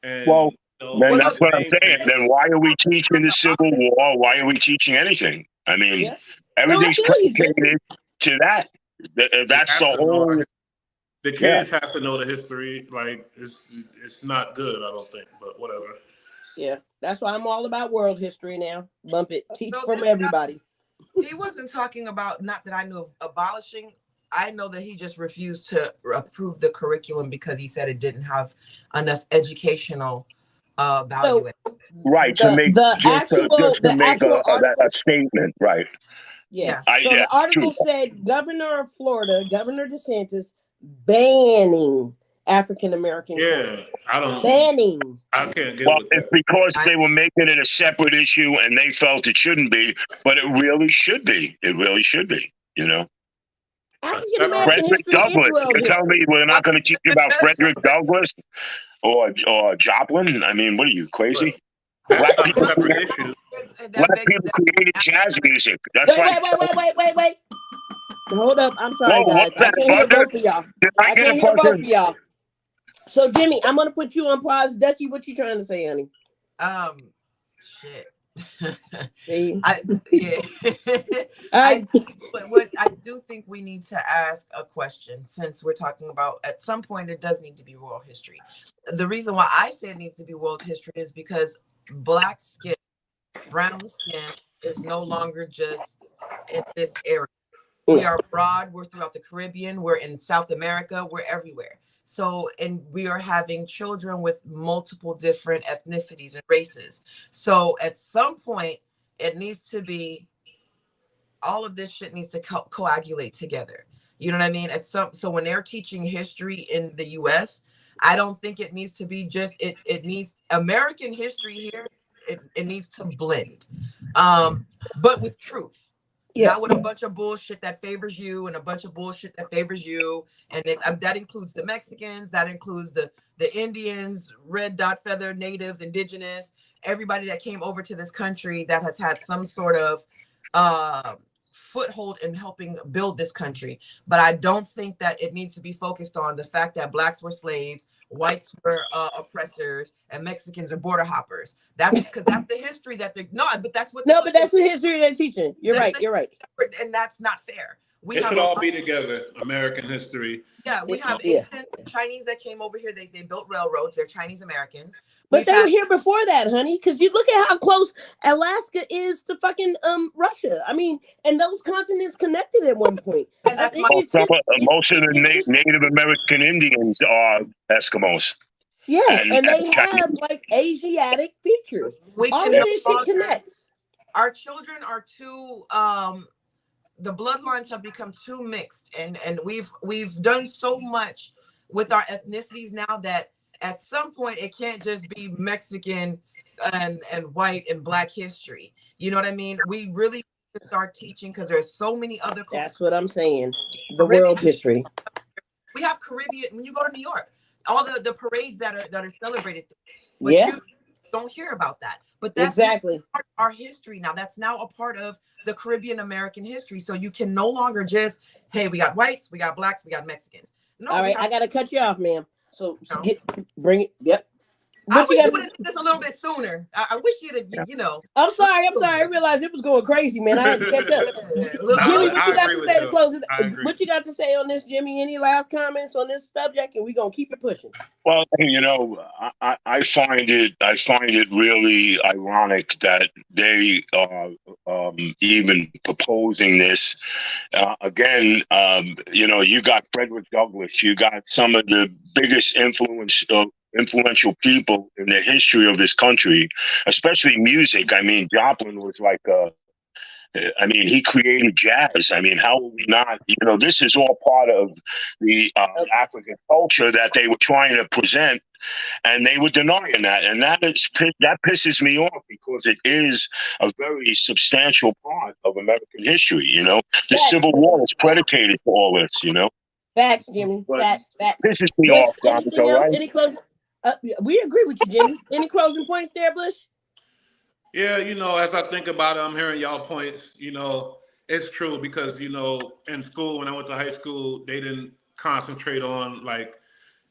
And Well, you know, then Well, make look, that's the what I'm name saying. change. Then why are we teaching the Civil about it. War? Why are we teaching anything? I mean, Yeah. No, I everything's feel you, Jimmy. predicated to that. You That's have the to know whole. the Yeah. kids have to know the history. Like it's not good, I don't think, but whatever. Yeah. That's why I'm all about world history now. Bump it. Teach So from this guy, everybody. he wasn't talking about, not that I knew of abolishing. I know that he just refused to approve the curriculum because he said it didn't have enough educational value So in it. Right, to make just to the make actual a article. statement, right? Yeah. Yeah. So Yeah, the article true. said Governor of Florida, Governor DeSantis, banning African American Yeah, coaches. I don't. Banning. I can't get Well, with it's that. because I they were making it a separate issue and they felt it shouldn't be, but it really should be. It really should be. You know, A African separate. American Frederick history is Douglass. world You're telling me history. we're well, not going to teach you about Frederick Douglass or Joplin? I mean, what are you But crazy? that's Black not a people separate created issue. that black begs people that created jazz academic. music. That's Wait, like, wait, wait, wait, wait, wait, wait. Hold up. I'm whoa, sorry, guys. what's I that can't hear buzzer? both of y'all. Did I I get a can't hear both buzzer? of y'all. So Jimmy, I'm gonna put you on pause. Dutchy, what you trying to say, honey? Shit. See? I yeah. I I but what I do think we need to ask a question, since we're talking about, at some point it does need to be world history. The reason why I say it needs to be world history is because black skin, brown skin is no longer just in this area. We are broad, we're throughout the Caribbean, we're in South America, we're everywhere. So, and we are having children with multiple different ethnicities and races. So, at some point, it needs to be, all of this shit needs to coagulate together. You know what I mean? At some, so when they're teaching history in the US, I don't think it needs to be just it needs American history here. It needs to blend. But with truth. Not yes. with a bunch of bullshit that favors you and a bunch of bullshit that favors you. And that includes the Mexicans, that includes the Indians, red dot feather, natives, indigenous, everybody that came over to this country that has had some sort of uh, foothold in helping build this country. But I don't think that it needs to be focused on the fact that blacks were slaves, whites were oppressors, and Mexicans are border hoppers. That's because that's the history that they're not, but that's what the No, fuck but that's the history they're teaching. You're that's right. the You're right. and that's not fair. We It have should a all lot. be together. American history. Yeah, we have Yeah. Asian Chinese that came over here. They built railroads. They're Chinese Americans. But We've they were had here before that, honey, because you look at how close Alaska is to fucking Russia. I mean, and those continents connected at one point. and that's my well, It's just most of the it's just Native American Indians are Eskimos yeah, and and they Chinese. have like Asiatic features. we All can of no this shit longer, connects. our children are too the bloodlines have become too mixed, and we've done so much with our ethnicities now that at some point it can't just be Mexican and white and black history. You know what I mean? We really need to start teaching, because there's so many other cultures. That's what I'm saying. The Caribbean, world history. we have Caribbean. When you go to New York, all the parades that are celebrated, but Yeah, you don't hear about that. But that's now exactly. part of our history now. That's now a part of the Caribbean American history. So you can no longer just, hey, we got whites, we got blacks, we got Mexicans. No, All we right, have, I gotta cut you off, ma'am. So you know, bring it. Yep. I What you wish got you to would have say? did this a little bit sooner. I wish you'd have, you know, I'm a little sorry. I'm sorry. I sooner. realized it was going crazy, man. I had to catch up. Yeah, No, Jimmy, what you I got agree to with say to you. close it? I agree. What you got to say on this, Jimmy? Any last comments on this subject? And we gonna keep it pushing. Well, you know, I find it really ironic that they are even proposing this again. You know, you got Frederick Douglass, you got some of the biggest influential people in the history of this country, especially music. I mean, Joplin was like I mean, he created jazz. I mean, how are we not? You know, this is all part of the African culture that they were trying to present, and they were denying that, and that pisses me off because it is a very substantial part of American history. You know, the Facts, Civil Jimmy. War is predicated for all this. You know, Facts, Jimmy. but Facts. Facts. pisses me Bush, off, anything Gonzo. else? Right? Any closing? We agree with you, Jimmy. Any closing points there, Bush? Yeah, as I think about it, I'm hearing y'all points. It's true because in school when I went to high school, they didn't concentrate on like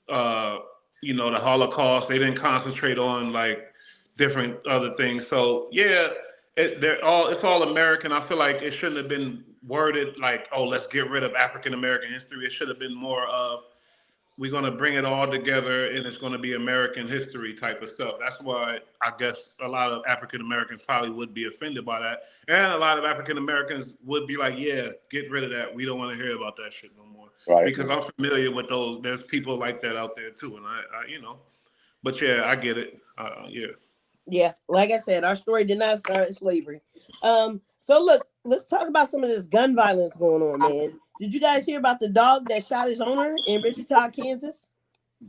uh, the Holocaust. They didn't concentrate on like different other things. So yeah, it's all American. I feel like it shouldn't have been worded like, oh, let's get rid of African American history. It should have been more of we're going to bring it all together and it's going to be American history type of stuff. That's why I guess a lot of African Americans probably would be offended by that. And a lot of African Americans would be like, yeah, get rid of that. We don't want to hear about that shit no more. Right. Because I'm familiar with those. There's people like that out there too. And but yeah, I get it. Yeah. Yeah, like I said, our story did not start in slavery. So look, let's talk about some of this gun violence going on, man. Did you guys hear about the dog that shot his owner in Wichita, Kansas?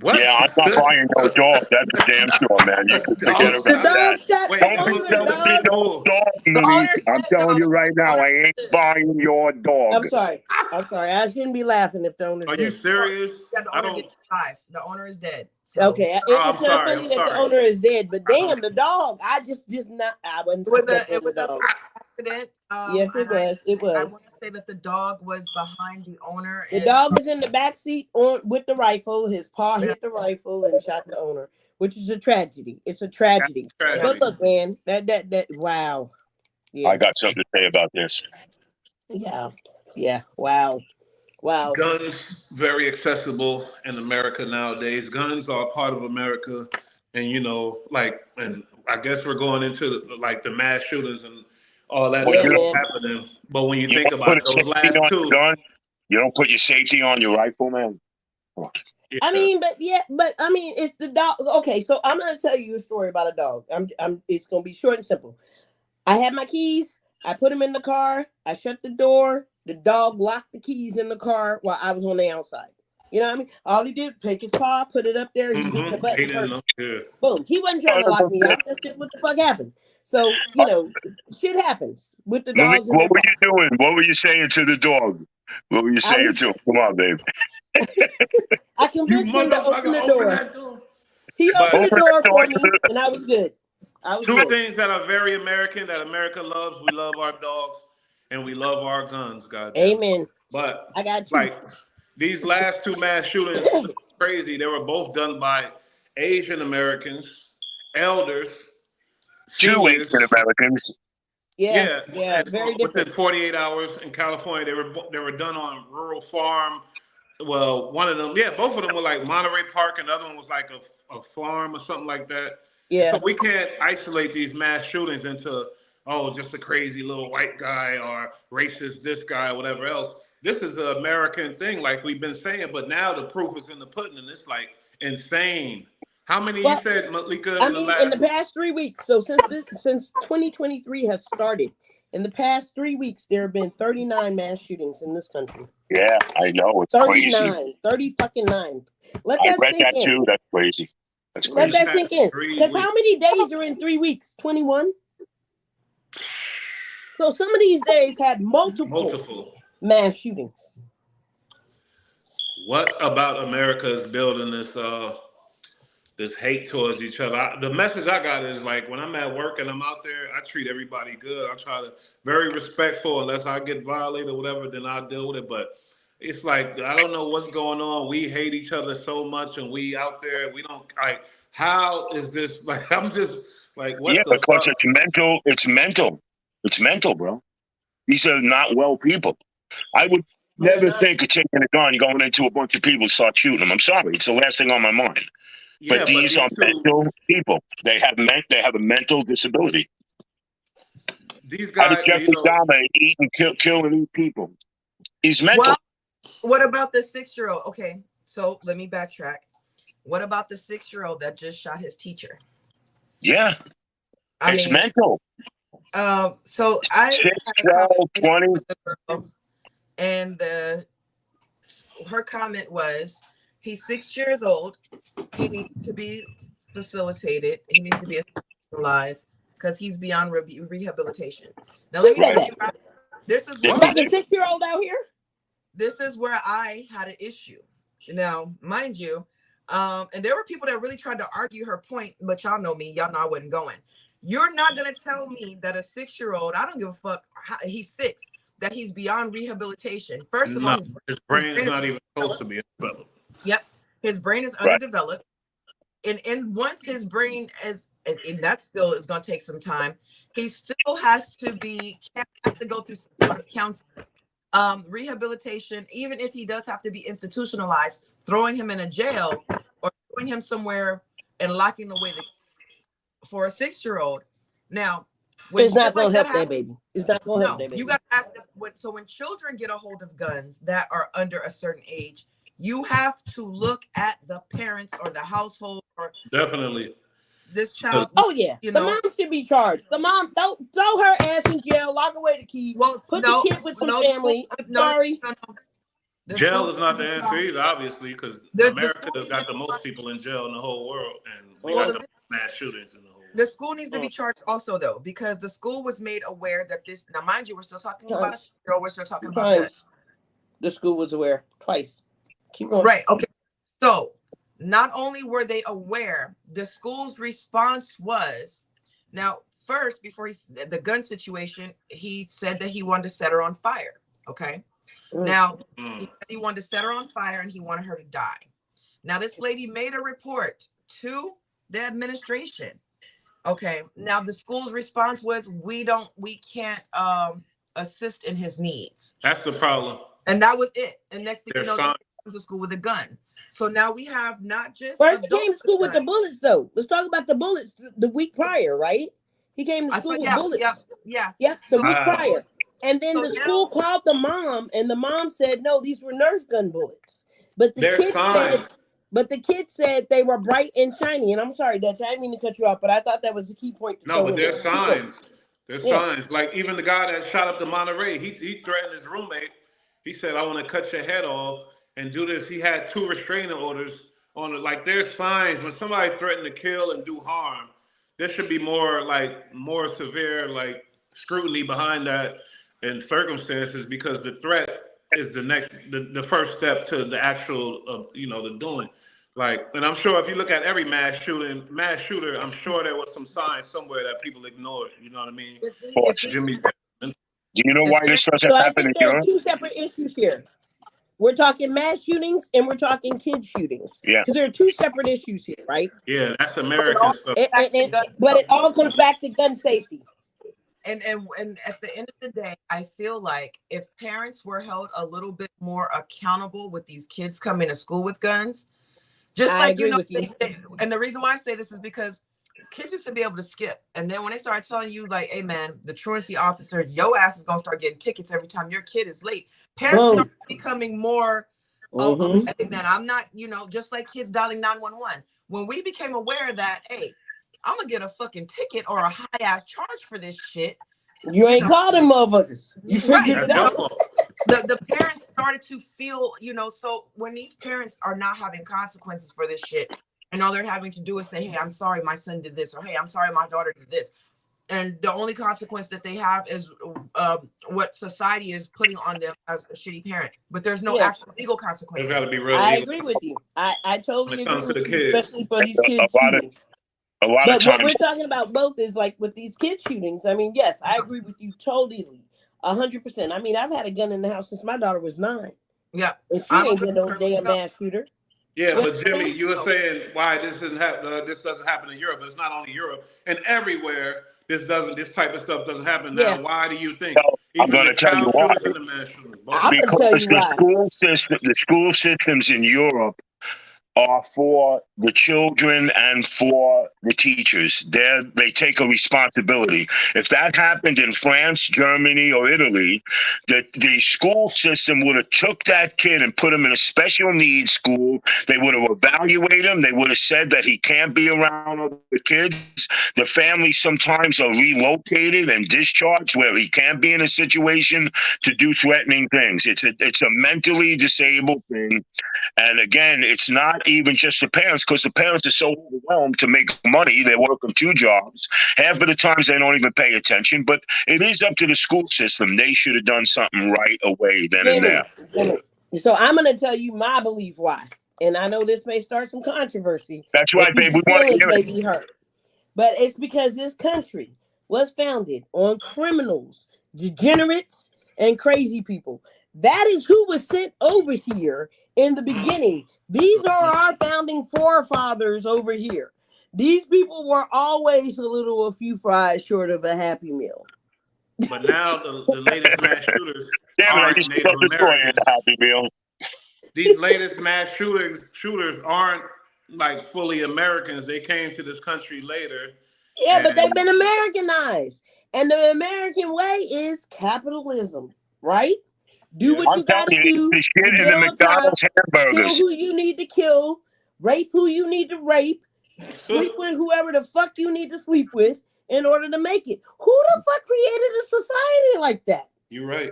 What? Yeah, I'm not buying no dog. That's for damn sure, man. You can forget Dog? The about dog that. shot Wait, the Don't be who's owner, selling me dog. no dog, The Malik. owner's I'm dead, telling you though. right now, I ain't buying your I'm dog. sorry. I shouldn't be laughing if the owner's Are you dead. serious? Yeah, the I owner don't. gets 5. The owner is dead. So. Okay, I'm it's not sorry. funny I'm that the sorry. owner is dead, but damn, the dog. I wouldn't It was suspect a the dog. accident. Yes, it And was. It I was. want to say that the dog was behind the owner. The And dog was in the back seat with the rifle. His paw hit the rifle and shot the owner, which is a tragedy. It's a tragedy. But Tragedy. look, man, that wow. Yeah. I got something to say about this. Yeah. Wow. Guns very accessible in America nowadays. Guns are part of America, and and I guess we're going into like the mass shootings and all that Well, Yeah, stuff man. happening. But when you you think don't put about a it, those safety last on two, your gun. You don't put your safety on your rifle, man. Come on. I yeah, mean, it's the dog. Okay, so I'm gonna tell you a story about a dog. It's gonna be short and simple. I had my keys. I put them in the car. I shut the door. The dog locked the keys in the car while I was on the outside. You know what I mean? All he did, take his paw, put it up there. He hit the he button didn't first. know. Yeah, Boom. He wasn't trying to lock me out. That's just what the fuck happened. So, shit happens with the Malik, dogs and their what were paws. you doing? What were you saying to the dog? What were you I saying was to him? Come on, babe. I you convinced him to open motherfucker, the open door. that door. He opened But the Open that door door for to me, the. and I was good. I was two good. things that are very American that America loves: we love our dogs and we love our guns. Goddamn. Amen. But I got you. like these last two mass shootings, crazy. They were both done by Asian Americans, elders, Two Asian seniors. Americans. Yeah, Yeah, yeah, and very within different. 48 hours in California, they were done on rural farm. Well, one of them, yeah, both of them were like Monterey Park, and the other one was like a farm or something like that. And so Yeah. we can't isolate these mass shootings into just a crazy little white guy or racist this guy or whatever else. This is an American thing, like we've been saying, but now the proof is in the pudding, and it's like insane. How many you Well, said, Malika, I in the mean, in the last? past 3 weeks, so since 2023 has started, in the past 3 weeks, there have been 39 mass shootings in this country. Yeah, I know. It's crazy. 39, 30 fucking 9. Let I that read sink that in. too. That's crazy. That's Let In the crazy. that past sink in. 3 Because weeks. how many days are in 3 weeks? 21. So some of these days had multiple Multiple. mass shootings. What about America is building this hate towards each other? The message I got is like when I'm at work and I'm out there, I treat everybody good. I try to very respectful. Unless I get violated or whatever, then I'll deal with it. But it's like I don't know what's going on. We hate each other so much, and we out there we don't like. How is this like? I'm just like, Yeah, what the because fuck? it's mental. It's mental. It's mental, bro. These are not well people. I would never think of taking a gun, going into a bunch of people, start shooting them. I'm sorry. It's the last thing on my mind. Yeah, But but these are these two, mental people. They have a mental disability. these How did guys, Jeffrey Dahmer eat and kill and eat people? He's mental. Well, what about the 6-year-old? Okay, so let me backtrack. What about the 6-year-old that just shot his teacher? Yeah, it's mean, mental. So I 6, had a 12, 20. with the girl, and her comment was, he's 6 years old. He needs to be facilitated. He needs to be hospitalized because he's beyond rehabilitation. Now, let me tell you, this is About what the 6-year-old out here? this is where I had an issue. Now, mind you, and there were people that really tried to argue her point, but y'all know me. Y'all know I wasn't going. You're not going to tell me that a 6-year-old, I don't give a fuck, he's 6, that he's beyond rehabilitation. First of all, his brain is not even supposed to be developed. Yep. His brain is Right. underdeveloped. and once his brain is, and that still is going to take some time, he still has to go through some sort of counseling, rehabilitation. Even if he does have to be institutionalized, throwing him in a jail or throwing him somewhere and locking away for a 6-year-old. Now, when it's not like gonna help that baby. It's not gonna help that baby. You got to ask them when children get a hold of guns that are under a certain age, you have to look at the parents or the household or Definitely. this child. Oh yeah, the mom should be charged. The mom, throw her ass in jail, lock away the key, put the kid with some family. I'm sorry. Jail is not the answer either, obviously, because America has got the most people in jail in the whole world, and we got the mass shootings in the whole world. The school needs to be charged also, though, because the school was made aware that this. Now, mind you, we're still talking about a girl. We're still talking about that. The school was aware twice. Keep going. Right. Okay. So, not only were they aware, the school's response was, now, first, before the gun situation, he said that he wanted to set her on fire. Okay. Now, he said he wanted to set her on fire and he wanted her to die. Now, this lady made a report to the administration. Okay. Now, the school's response was, we can't assist in his needs. That's the problem. And that was it. And next thing you know, he comes to school with a gun. So now we have not just. First, he came to school with the bullets, though. Let's talk about the bullets the week prior, right? He came to school with bullets. Yeah. The week prior. And then the school called the mom, and the mom said, no, these were Nerf gun bullets. But the kid said they were bright and shiny. And I'm sorry, Dutch, I didn't mean to cut you off, but I thought that was a key point. But there's signs. There's signs. Like even the guy that shot up the Monterey, he threatened his roommate. He said, I want to cut your head off and do this. He had 2 restraining orders on it. Like there's signs when somebody threatened to kill and do harm, there should be more severe scrutiny behind that and circumstances, because the threat is the first step to the actual the doing. And I'm sure if you look at every mass shooter, I'm sure there was some signs somewhere that people ignored. You know what I mean? Jimmy. Do you know why this doesn't happen in Europe? There are 2 separate issues here. We're talking mass shootings and we're talking kid shootings. Yeah. Because there are 2 separate issues here, right? Yeah, that's American stuff. But it all comes back to gun safety. And at the end of the day, I feel like if parents were held a little bit more accountable with these kids coming to school with guns, just and the reason why I say this is because kids used to be able to skip. And then when they start telling you hey man, the truancy officer, your ass is going to start getting tickets every time your kid is late. Parents start becoming more, hey man, I'm not, just like kids dialing 911. When we became aware that, hey, I'm going to get a fucking ticket or a high ass charge for this shit. You ain't called them motherfuckers. You figured it out. The parents started to feel, so when these parents are not having consequences for this shit, and all they're having to do is say, hey, I'm sorry my son did this, or hey, I'm sorry my daughter did this. And the only consequence that they have is what society is putting on them as a shitty parent. But there's no actual legal consequences. There's got to be real. I agree with you. I totally agree with you, especially for these kids shootings. But what we're talking about both is with these kid shootings. I mean, yes, I agree with you totally, 100%. I mean, I've had a gun in the house since my daughter was 9. Yeah, and she ain't been no damn mass shooter. Yeah, but Jimmy, you were saying why this doesn't happen in Europe. But it's not only Europe, and everywhere this type of stuff doesn't happen now. Yes. Why do you think? I'm going to tell you why. Because the school systems in Europe are for the children and for the teachers. They take a responsibility. If that happened in France, Germany, or Italy, the school system would have took that kid and put him in a special needs school. They would have evaluated him. They would have said that he can't be around other kids. The families sometimes are relocated and discharged where he can't be in a situation to do threatening things. It's a mentally disabled thing. And again, it's not even just the parents, because the parents are so overwhelmed to make money. They're working 2 jobs. Half of the times they don't even pay attention. But it is up to the school system. They should have done something right away then and there. So I'm going to tell you my belief why. And I know this may start some controversy. That's right, babe. We want to hear it. May be hurt. But it's because this country was founded on criminals, degenerates, and crazy people. That is who was sent over here in the beginning. These are our founding forefathers over here. These people were always a few fries short of a Happy Meal. But now the latest mass shooters Damn it, I aren't used to Native love destroying Americans. the Happy Meal. These latest mass shooters aren't like fully Americans. They came to this country later, Yeah, but they've and been Americanized. And the American way is capitalism, right? Do yeah, what I'm you telling got to you, do the to shit in get the on top, McDonald's kill hamburgers. who you need to kill, rape who you need to rape, sleep with whoever the fuck you need to sleep with in order to make it. Who the fuck created a society like that? you're right.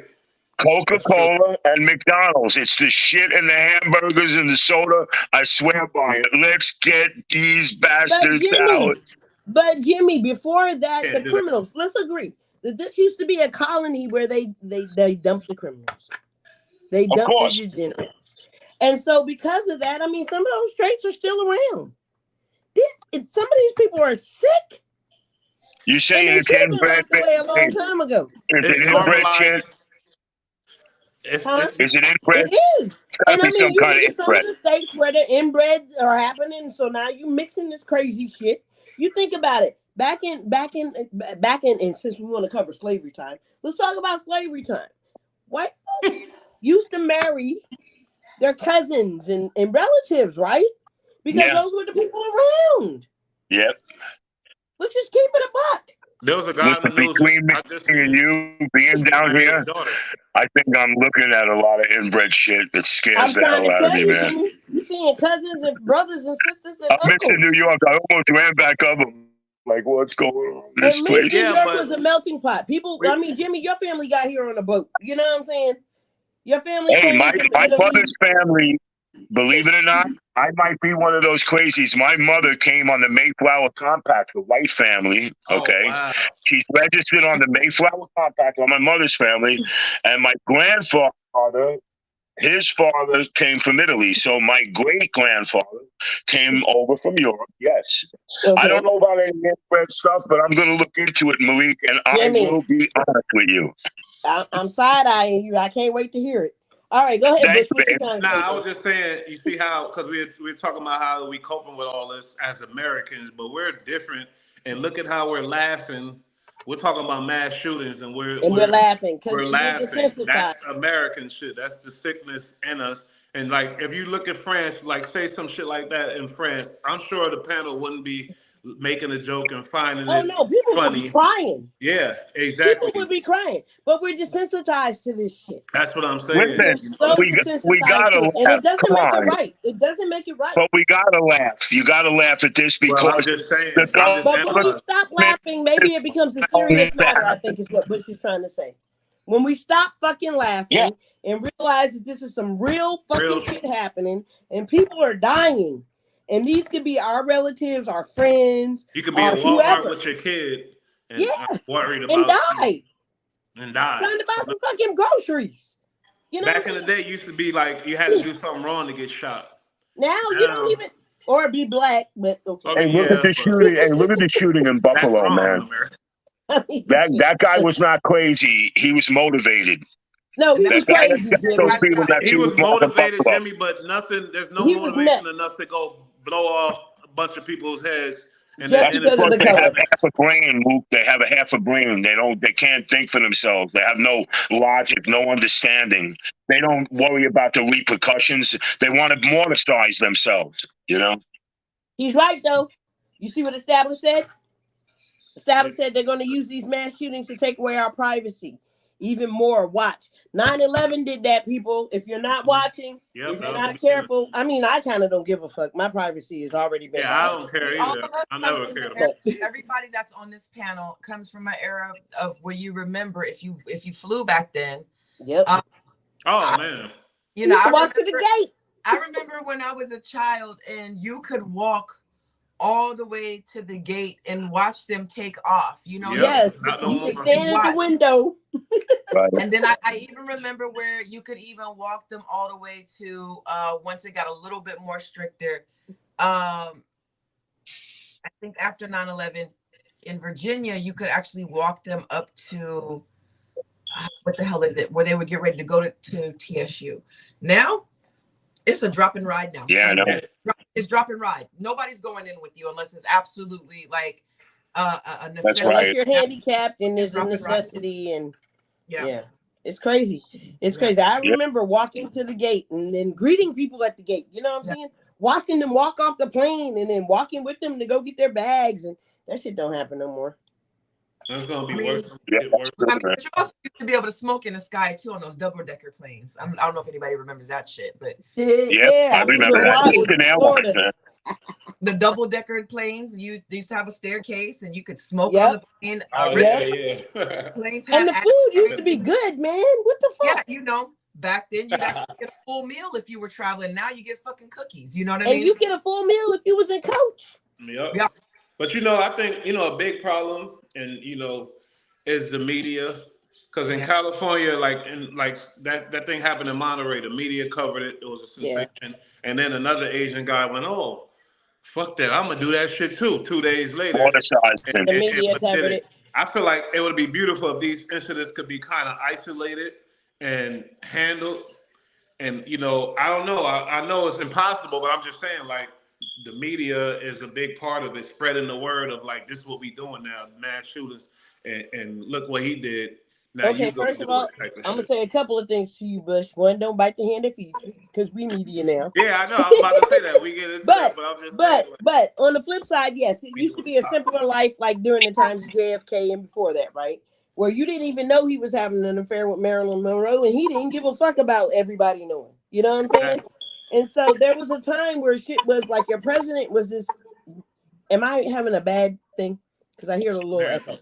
That's true. Coca-Cola and McDonald's. It's the shit in the hamburgers and the soda. I swear by it. Let's get these But bastards Jimmy, out. before that, the Can't do that. criminals, let's agree that this used to be a colony where they dumped the criminals. They Of dumped the course. degenerates. And so because of that, I mean, some of those traits are still around. Some of these people are sick, You and saying they it's should have been inbred? locked away a long Hey, time ago. is It's it inbred normalized. shit? Huh? Is it inbred? It is. It's gotta And be I mean, some you kind look of at some of inbred. the states where the inbreds are happening, so now you mixing this crazy shit. You think about it. And since we want to cover slavery time, let's talk about slavery time. White folk used to marry their cousins and relatives, right? Because Yeah. those were the people around. Yep. Let's just keep it a buck. There was a guy in Listen, the news between me I just and seen. you being He down married his here, daughter. I think I'm looking at a lot of inbred shit that scares I'm the trying hell to out of tell me, you, man. Jimmy, you seeing cousins and brothers and sisters and I'm missing uncles. New York. I almost ran back up. I'm like, what's going on in At this least place? New Yeah, York but was a melting pot. People, we, I mean, Jimmy, your family got here on a boat. You know what I'm saying? Your family Hey, came from my Italy. mother's family, believe it or not, I might be one of those crazies. My mother came on the Mayflower Compact, the white family, oh okay? wow, She's registered on the Mayflower Compact on my mother's family. And my grandfather, his father came from Italy. So my great grandfather came over from Europe, yes. I Okay, don't know about any inbred stuff, but I'm going to look into it, Malik, and I Jimmy, will be honest with you. I'm side eyeing you. I can't wait to hear it. All right, go ahead, Thank Bush. you, What you babe. trying to nah, say, I man? was just saying. You see how because we're talking about how we coping with all this as Americans, but we're different. And look at how we're laughing. We're talking about mass shootings, and we're And we're we're laughing because we're we're laughing. desensitized. That's American shit. That's the sickness in us. And like, if you look at France, like say some shit like that in France, I'm sure the panel wouldn't be making a joke and finding Oh it no, people would be funny. crying. Yeah, People exactly. would be crying. But we're desensitized to this shit. That's what I'm saying. We're Listen, You know, so we desensitized gotta to it. And laugh. it doesn't Come make it on. right. It doesn't make it right. But we gotta laugh. You gotta laugh at this well, I'm because just saying. the I'm just But when we analyzing. stop government laughing, maybe it becomes a is serious matter, I think is what Bush is trying to say. When we stop fucking yeah. laughing and realize that this is some real Real fucking shit happening and people are dying. And these could be our relatives, our friends, You could be our at Walmart whoever. with your kid Yeah, and worried and about die. and die. Trying to buy So some fucking groceries. You know what back I'm in the saying? day, it used to be like you had to do something wrong to get shot. Now you don't Now, even or be black, but okay. I Hey, mean, look at yeah, the but shooting. Hey, look at the shooting in that's Buffalo, wrong in man. America. I mean, shit. That guy was not crazy. He was motivated. No, And he that's was That guy because crazy, that the Jimmy. those guys people got that He was shooting in motivated, Buffalo. Jimmy, but nothing. There's no He was motivation nuts. enough to go blow off a bunch of people's heads and Just they're That's because of because innocent the they color. have civilians. half a brain, Luke. They have a half a brain. They can't think for themselves. They have no logic, no understanding. They don't worry about the repercussions. They want to monetize themselves, you know? He's right though. You see what Establish said? Establish said they're going to use these mass shootings to take away our privacy. Even more. Watch. 9/11 did that, people. If you're not watching, Yep, if that you're was the not beginning. careful, I mean, I kind of don't give a fuck. My privacy has already been Yeah, I violated. don't care all either. of us I come never from cared the about era, it. everybody that's on this panel comes from an era of where you remember if you flew back then. Yep. Um, Oh I, man, you You know, used to walk to the gate. I remember when I was a child and you could walk all the way to the gate and watch them take off. You know, yep, Yes. not no You could more. stand at the watch. window. Right. And then I even remember where you could even walk them all the way to once it got a little bit more stricter. I think after 9/11 in Virginia, you could actually walk them up to what the hell is it? Where they would get ready to go to TSU. Now it's a drop and ride now. Yeah, I know. It's drop and ride. Nobody's going in with you unless it's absolutely like a necessity. Unless you're handicapped and there's a necessity, and yeah. It's crazy. It's crazy. I remember walking to the gate and then greeting people at the gate. You know what I'm saying? Watching them walk off the plane and then walking with them to go get their bags, and that shit don't happen no more. That's gonna be worse. But you also used to be able to smoke in the sky too on those double-decker planes. I don't know if anybody remembers that shit, but I remember that. The double-decker planes used to have a staircase, and you could smoke Yep. on the plane. Planes had and the food used to be good, man. What the fuck? Yeah, you know, back then you'd actually get a full meal if you were traveling. Now you get fucking cookies. You know what I mean? And you get a full meal if you was in coach. Yep. Yeah. But you know, I think a big problem, and is the media. Because in California, like that thing happened in Monterey, the media covered it. It was a sensation, and then another Asian guy went, "Oh, fuck that! I'm gonna do that shit too." 2 days later, the media covered it. I feel like it would be beautiful if these incidents could be kind of isolated and handled. And I don't know. I know it's impossible, but I'm just saying, like, the media is a big part of it, spreading the word of like, this is what we doing now, mass shootings, and look what he did. Now, okay, first of all, I'm gonna say a couple of things to you, Bush. One, don't bite the hand that feeds you, because we media now. Yeah, I know. I was about to say that. We get into that, but I'm just saying, but on the flip side, yes, it used to be a simpler life, like during the times of JFK and before that, right? Where you didn't even know he was having an affair with Marilyn Monroe, and he didn't give a fuck about everybody knowing. You know what I'm saying? And so there was a time where shit was like your president was this. Am I having a bad thing? Because I hear a little echo.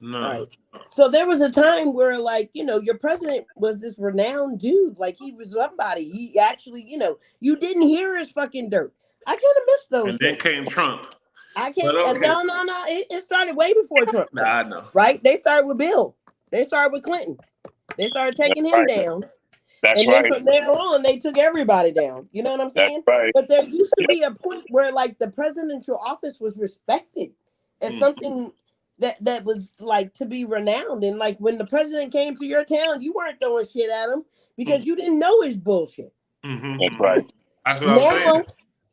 No. Right. So there was a time where, like, your president was this renowned dude. Like, he was somebody. He actually, you didn't hear his fucking dirt. I kind of miss those. And then came Trump. I can't. Okay. No. It started way before Trump. Nah, I know. Right? They started with Bill. They started with Clinton. They started taking him down. And then from there on, they took everybody down. You know what I'm saying? That's right. But there used to be a point where, like, the presidential office was respected as something that was like to be renowned. And like when the president came to your town, you weren't throwing shit at him because you didn't know his bullshit. That's right. That's what I'm saying.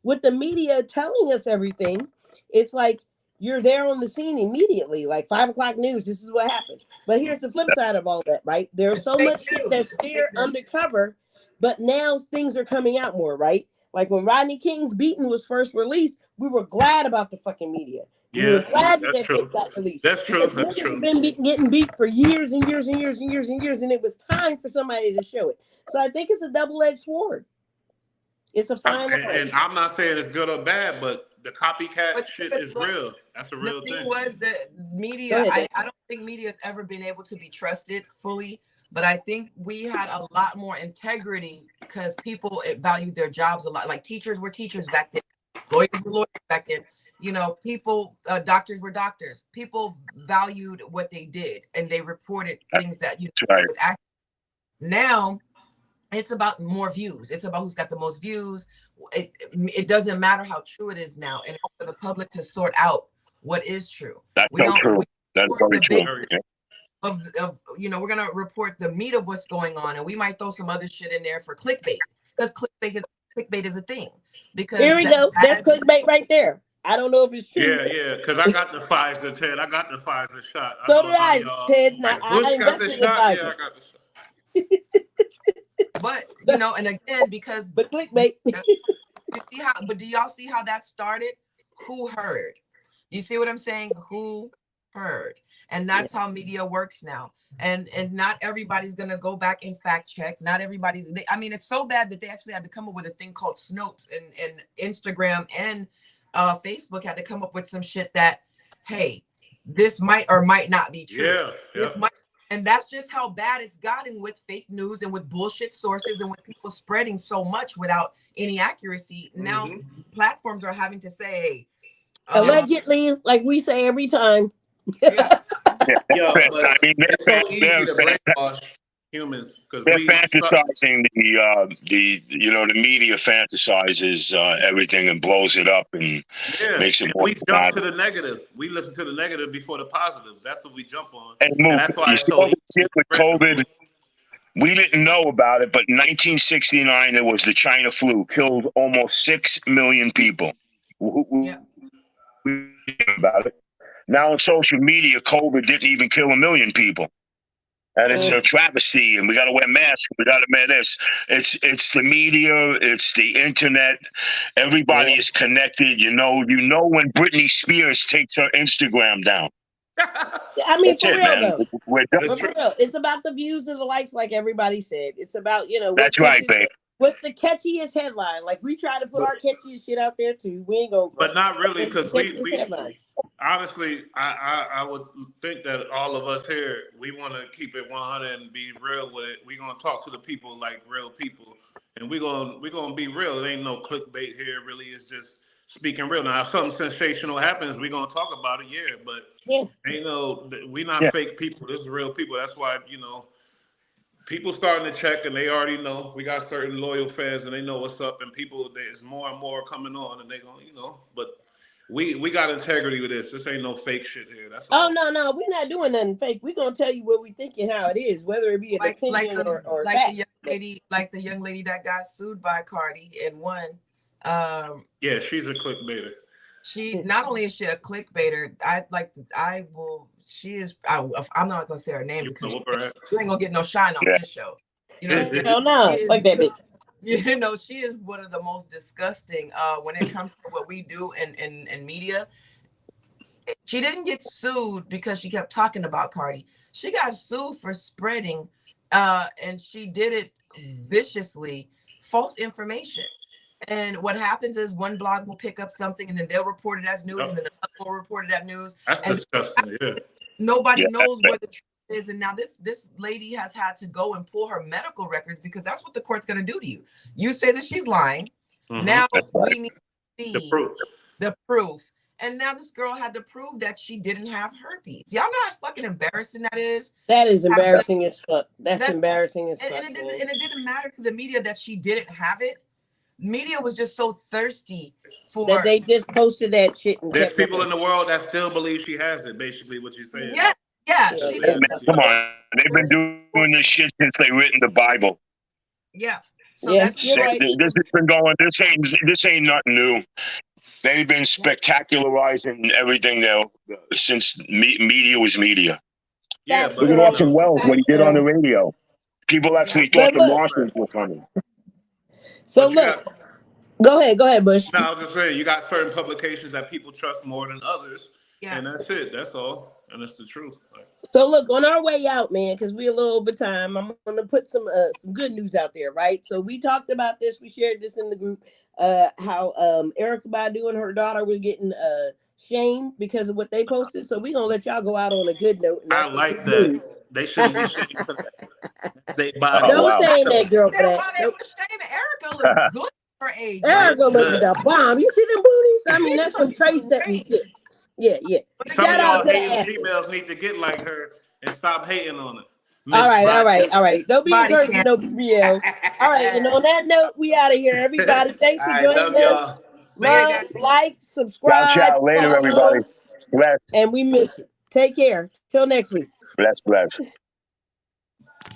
With the media telling us everything, it's like you're there on the scene immediately, like 5 o'clock news. This is what happened. But here's the flip side of all that, right? There's so much shit that's still undercover, but now things are coming out more, right? Like when Rodney King's beating was first released, we were glad about the fucking media. We were glad that shit got released. That's true. That's true. Been getting beat for years and years and years and years and years, and it was time for somebody to show it. So I think it's a double-edged sword. It's a fine line. And I'm not saying it's good or bad, but the copycat shit is real. That's a real thing. Was the media? I don't think media has ever been able to be trusted fully, but I think we had a lot more integrity because people valued their jobs a lot. Like teachers were teachers back then, lawyers were lawyers back then. People, doctors were doctors. People valued what they did, and they reported things that Now, it's about more views. It's about who's got the most views. It doesn't matter how true it is now, and for the public to sort out what is true. That's so true. That's very true. We're gonna report the meat of what's going on, and we might throw some other shit in there for clickbait because clickbait is a thing. Because here we go. That's clickbait right there. I don't know if it's true. Yeah, because I got the Pfizer, Ted. I got the Pfizer shot. So did I, Ted. Now, I got the shot. Yeah, I got the shot. But, and again, because... But clickbait. But do y'all see how that started? Who heard? You see what I'm saying? Who heard? And that's how media works now. And not everybody's going to go back and fact check. Not everybody's... it's so bad that they actually had to come up with a thing called Snopes and Instagram and... Facebook had to come up with some shit that, hey, this might or might not be true. And that's just how bad it's gotten with fake news and with bullshit sources and with people spreading so much without any accuracy. Now platforms are having to say allegedly, like we say every time. But it's so easy to brainwash. humans, because They're we suck. fantasizing the media fantasizes everything and blows it up and Yeah, makes it and more we jump to dramatic. the negative. We listen to the negative before the positive. That's what we jump on, And and move. that's why You it's see so all easy the to shit with spread the COVID. flu. We didn't know about it, but in 1969 there was the China flu, killed almost 6 million people. Yeah. We didn't know about it. Now on social media, COVID didn't even kill 1 million people. And it's a travesty, and we got to wear masks. We got to wear this. It's the media. It's the internet. Everybody Yeah. is connected. You know when Britney Spears takes her Instagram down. I mean, That's for it, real man. though. We're done. It's But true. for real, it's about the views and the likes, like everybody said. It's about what That's right, catches. babe. What's the catchiest headline? Like we try to put But, our catchiest shit out there too. We ain't gonna but front. not really, What's the because catchiest we headline? honestly, I would think that all of us here, we want to keep it 100 and be real with it. We gonna talk to the people like real people, and we gonna be real. It ain't no clickbait here. Really, it's just speaking real. Now, if something sensational happens, we gonna talk about it. Yeah, but Yeah. ain't no, we not Yeah, fake people. This is real people. That's why people starting to check, and they already know. We got certain loyal fans, and they know what's up. And people, there's more and more coming on, and they going, but. We got integrity with this. This ain't no fake shit here. That's Oh all. no, we're not doing nothing fake. We're gonna tell you what we think and how it is, whether it be an Like opinion the or like the fact. young lady, that got sued by Cardi and won. Yeah, she's a clickbaiter. She not only is she a clickbaiter, she is. I'm not gonna say her name You because know, whoop her ass. she ain't gonna get no shine on yeah. this show. You know what I'm saying? Hell She no, is, like that bitch. she is one of the most disgusting when it comes to what we do in media. She didn't get sued because she kept talking about Cardi. She got sued for spreading, and she did it viciously, false information. And what happens is one blog will pick up something and then they'll report it as news, and then another will report it as news. That's And disgusting. Yeah. nobody Yeah, knows where the truth is. And now this lady has had to go and pull her medical records because that's what the court's going to do to you. You say that she's lying. Mm-hmm. Now that's we right. need to The see proof. the proof. And now this girl had to prove that she didn't have herpes. Y'all know how fucking embarrassing that is. That is embarrassing as fuck. That's That embarrassing as and fuck. it didn't matter to the media that she didn't have it. Media was just so thirsty That for they just posted that shit and There's kept people going. in the world that still believe she has it. Basically, what you're saying. yeah, yeah. Yeah, See, Hey, yeah, man, fuck come that. on. They've been doing this shit since they written the Bible. yeah. So Yeah, that's you're right. This has been going. This ain't nothing new. They've been spectacularizing everything now since media was media. Yeah, Facts, Look but at girl. Orson Welles what he Facts, did on the girl. radio. People yeah. actually thought But the look, Martians were coming. so but you look, got. go ahead, Bush. No, I was just saying you got certain publications that people trust more than others, Yeah. and that's it. That's all, and it's the truth. Like, So look, on our way out, man, because we're a little over time, I'm gonna put some good news out there, right? So we talked about this, we shared this in the group, how Erica Badu and her daughter was getting shamed because of what they posted. So we're gonna let y'all go out on a good note, and I that's some like good that. news. They shouldn't be shamed for that. That's their body. Oh, Don't wow. say So that girl for That that. why they Nope. were shaming Erica looks good for her age. she Like Erica look looking good. the bomb. You see them booties? I mean, she that's some looks Trace setting great. shit. Yeah, yeah. But Some of Shout again, out y'all to the hating asses. females need to get like her and stop hating on her. All Miss right, all Body. right, all right. Don't be body encouraging can. no BBLs. All right, and on that note, we out of here. Everybody, thanks All for right, joining love us. y'all. Later, Love, guys. like, Ciao, subscribe, ciao. Later, everybody. follow, Bless, and we miss you. Take care. Till next week. bless, bless.